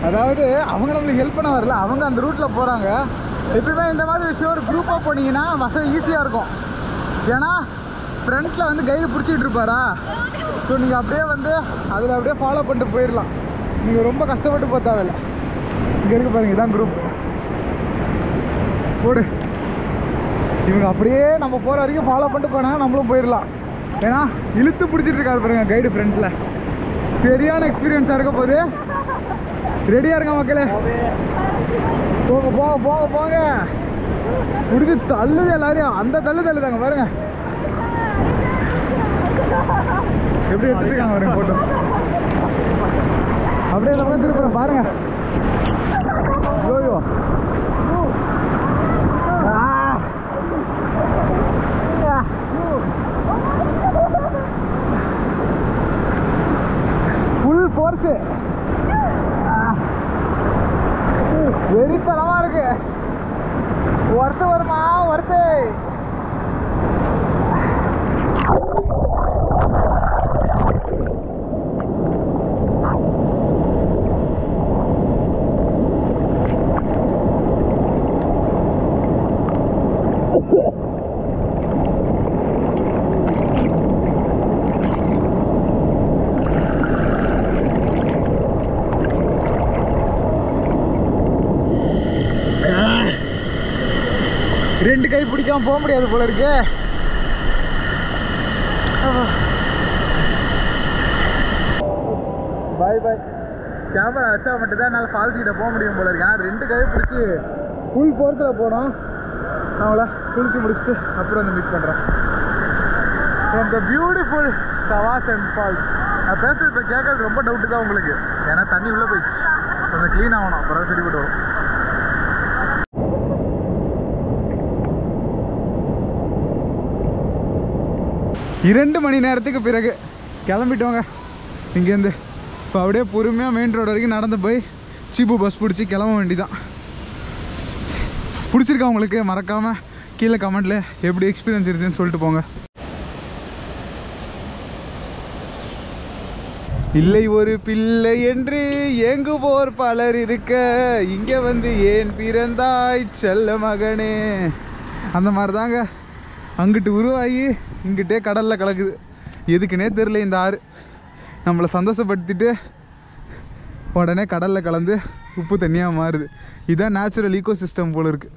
அதாவது அவங்க நம்மளுக்கு ஹெல்ப் பண்ண வரல, அவங்க அந்த ரூட்டில் போகிறாங்க. எப்பயுமே இந்த மாதிரி விஷயம் ஒரு குரூப்பாக போனீங்கன்னா வசதி ஈஸியாக இருக்கும். ஏன்னா ஃப்ரண்ட்டில் வந்து கைடு பிடிச்சிட்டு இருப்பாரா, ஸோ நீங்கள் அப்படியே வந்து அதில் அப்படியே ஃபாலோ பண்ணிட்டு போயிடலாம். நீங்கள் ரொம்ப கஷ்டப்பட்டு போக தேவையில்லை. இங்கே இருக்கு பாருங்க, இதான் குரூப். போடு. இவங்க அப்படியே நம்ம போகிற வரைக்கும் ஃபாலோ பண்ணிட்டு போனால் நம்மளும் போயிடலாம். ஏன்னா இழுத்து பிடிச்சிட்டு இருக்காரு பாருங்க கைடு ஃப்ரண்ட்டில். சரியான எக்ஸ்பீரியன்ஸாக இருக்க போது. ரெடியாக இருங்க மக்களே, போங்க போங்க போங்க போங்க. முடிஞ்சு தள்ளுது எல்லாரையும், அந்த தள்ளுதாங்க பாருங்க எப்படி எடுத்துருக்காங்க பாருங்க போட்டோ. அப்படியே நம்ம திருப்புறோம் பாருங்க. ஐயோ ரெண்டு கை பிடிக்காம போக முடியாது போல இருக்கு. பாய் பாய். கேமரா வச்சா மட்டும்தான் என்னால் ஃபால்ஸ் கிட்ட போக முடியும் போல இருக்கு. ஆனால் ரெண்டு கை பிடிச்சி ஃபுல் போர்ஸில் போனோம். அவங்கள குளிச்சு முடிச்சுட்டு அப்புறம் வந்து மீட் பண்ணுறோம். From the beautiful Kawasan falls. நான் பேசுறது இப்போ கேட்கறது ரொம்ப டவுட்டு தான் உங்களுக்கு. ஏன்னா தண்ணி உள்ளே போயிடுச்சு, கொஞ்சம் க்ளீன் ஆகணும், அப்புறம் சரிப்பட்டு வரும். 2 மணி நேரத்துக்கு பிறகு கிளம்பிட்டோங்க இங்கேருந்து. இப்போ அப்படியே பொறுமையாக மெயின் ரோடு வரைக்கும் நடந்து போய் சீப்பு பஸ் பிடிச்சி கிளம்ப வேண்டிதான். பிடிச்சிருக்கா உங்களுக்கு? மறக்காமல் கீழே கமெண்ட்டில் எப்படி எக்ஸ்பீரியன்ஸ் இருந்துச்சுன்னு சொல்லிட்டு போங்க. இல்லை ஒரு பிள்ளை என்று ஏங்குவோர் பலர் இருக்க, இங்கே வந்து ஏன் பிறந்தாய் செல்ல மகனே. அந்த மாதிரி தாங்க அங்கிட்டு உருவாகி இங்கிட்டே கடலில் கலக்குது. எதுக்குன்னே தெரில. இந்த ஆறு நம்மளை சந்தோஷப்படுத்திட்டு உடனே கடலில் கலந்து உப்பு தண்ணியாக மாறுது. இதுதான் நேச்சுரல் ஈகோ சிஸ்டம் போல் இருக்குது.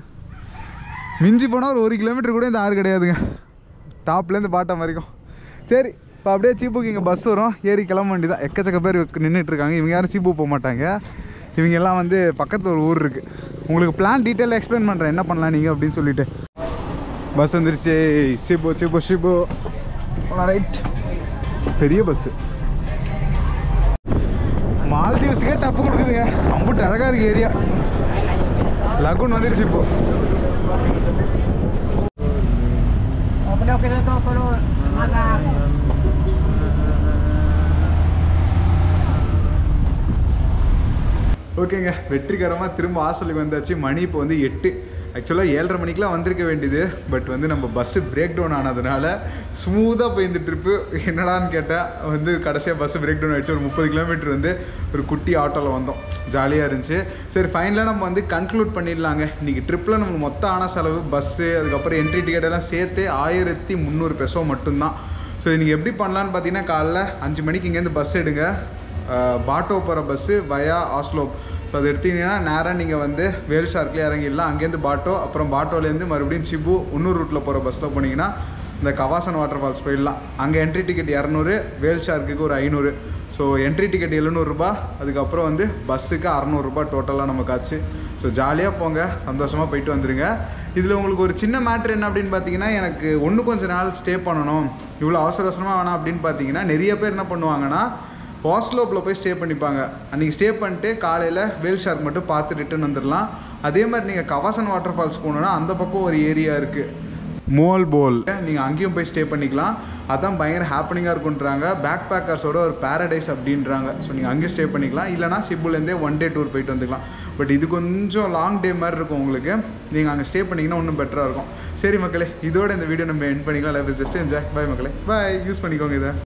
மிஞ்சி போனால் ஒரு 1 கிலோமீட்டர் கூட இந்த ஆறு கிடையாதுங்க, டாப்லேருந்து பாட்டம் வரைக்கும். சரி, இப்போ அப்படியே சீப்புக்கு இங்கே பஸ் வரும், ஏறி கிளம்ப வேண்டியதான். எக்கச்சக்க பேர் நின்றுட்டுருக்காங்க. இவங்க யாரும் சீப்பு போக மாட்டாங்க. இவங்க எல்லாம் வந்து பக்கத்தில் ஒரு ஊர் இருக்குது. உங்களுக்கு பிளான் டீட்டெயிலாக எக்ஸ்பிளைன் பண்ணுறேன் என்ன பண்ணலாம் நீங்கள் அப்படின்னு சொல்லிட்டு. பஸ் வந்துருச்சு. ஷிபோ ஷிபோ ஷிபோ. ரைட், பெரிய பஸ்ஸு. மால்தீவ்ஸுக்கே டப்பு கொடுக்குதுங்க. அம்புட்டு அழகாக இருக்குது ஏரியா. லகுன் வந்துருச்சு இப்போ. ஓகேங்க, வெற்றிகரமாக திரும்ப ஹாஸ்டலுக்கு வந்தாச்சு. மணி இப்போ வந்து 8. ஆக்சுவலாக 7:30 மணிக்கெலாம் வந்திருக்க வேண்டியது. பட் வந்து நம்ம பஸ்ஸு பிரேக் டவுன் ஆனதுனால ஸ்மூத்தாக போய் இந்த ட்ரிப்பு என்னடான்னு கேட்டால் வந்து கடைசியாக பஸ்ஸு பிரேக் டவுன் ஆகிடுச்சு. ஒரு 30 கிலோமீட்டர் வந்து ஒரு குட்டி ஆட்டோவில் வந்தோம். ஜாலியாக இருந்துச்சு. சரி, ஃபைனலாக நம்ம வந்து கன்க்ளூட் பண்ணிடலாங்க. இன்றைக்கி ட்ரிப்பில் நமக்கு மொத்த ஆன செலவு பஸ்ஸு அதுக்கப்புறம் என்ட்ரி டிக்கெட் எல்லாம் சேர்த்து 1300 பெசோ மட்டும்தான். ஸோ நீங்கள் எப்படி பண்ணலான்னு பார்த்தீங்கன்னா, காலைல 5 மணிக்கு இங்கேருந்து பஸ் எடுங்க. பாட்டோ போகிற பஸ்ஸு வயா ஆஸ்லோ. ஸோ அது எடுத்தீங்கன்னா நேராக நீங்கள் வந்து வேல் ஷார்க்லேயே இறங்கிடலாம். அங்கேருந்து பாட்டோ, அப்புறம் பாட்டோலேருந்து மறுபடியும் சிபு இன்னொரு ரூட்டில் போகிற பஸ்ஸில் போனீங்கன்னா இந்த கவாசன் வாட்டர் ஃபால்ஸ் போயிடலாம். அங்கே என்ட்ரி டிக்கெட் 200, வேல் ஷார்க்குக்கு ஒரு 500. ஸோ என்ட்ரி டிக்கெட் 700 ரூபா, அதுக்கப்புறம் வந்து பஸ்ஸுக்கு 600 ரூபா டோட்டலாக நமக்கு ஆச்சு. ஸோ ஜாலியாக போங்க, சந்தோஷமாக போயிட்டு வந்துடுங்க. இதில் உங்களுக்கு ஒரு சின்ன மேட்ரு என்ன அப்படின்னு பார்த்தீங்கன்னா, எனக்கு கொஞ்சம் நாள் ஸ்டே பண்ணணும், இவ்வளோ அவசரமாக வேணாம் அப்படின்னு பார்த்தீங்கன்னா, நிறைய பேர் என்ன பண்ணுவாங்கன்னா ஆஸ்லோப்பில் போய் ஸ்டே பண்ணிப்பாங்க. அன்றைக்கி ஸ்டே பண்ணிட்டு காலையில் வேல் ஷார்க் மட்டும் பார்த்து ரிட்டன் வந்துடலாம். அதே மாதிரி நீங்கள் கவாசன் வாட்டர் ஃபால்ஸ் போகணுன்னா அந்த பக்கம் ஒரு ஏரியா இருக்குது, மோல் போல். நீங்கள் அங்கேயும் போய் ஸ்டே பண்ணிக்கலாம். அதான் பயங்கர ஹாப்பனிங்காக இருக்குன்றாங்க. பேக் பேக்கர்ஸோட ஒரு பேரடைஸ் அப்படின்றாங்க. ஸோ நீங்கள் அங்கேயும் ஸ்டே பண்ணிக்கலாம். இல்லைனா சிப்புலேருந்தே 1 டே டூர் போயிட்டு வந்துக்கலாம். பட் இது கொஞ்சம் லாங் டே மாதிரி இருக்கும் உங்களுக்கு. நீங்கள் அங்கே ஸ்டே பண்ணிங்கன்னா இன்னும் பெட்டராக இருக்கும். சரி மக்களே, இதோட இந்த வீடியோ நம்ம எண்ட் பண்ணிக்கலாம். Life is just enjoy. Bye மக்களே, பாய். யூஸ் பண்ணிக்கோங்க இதை.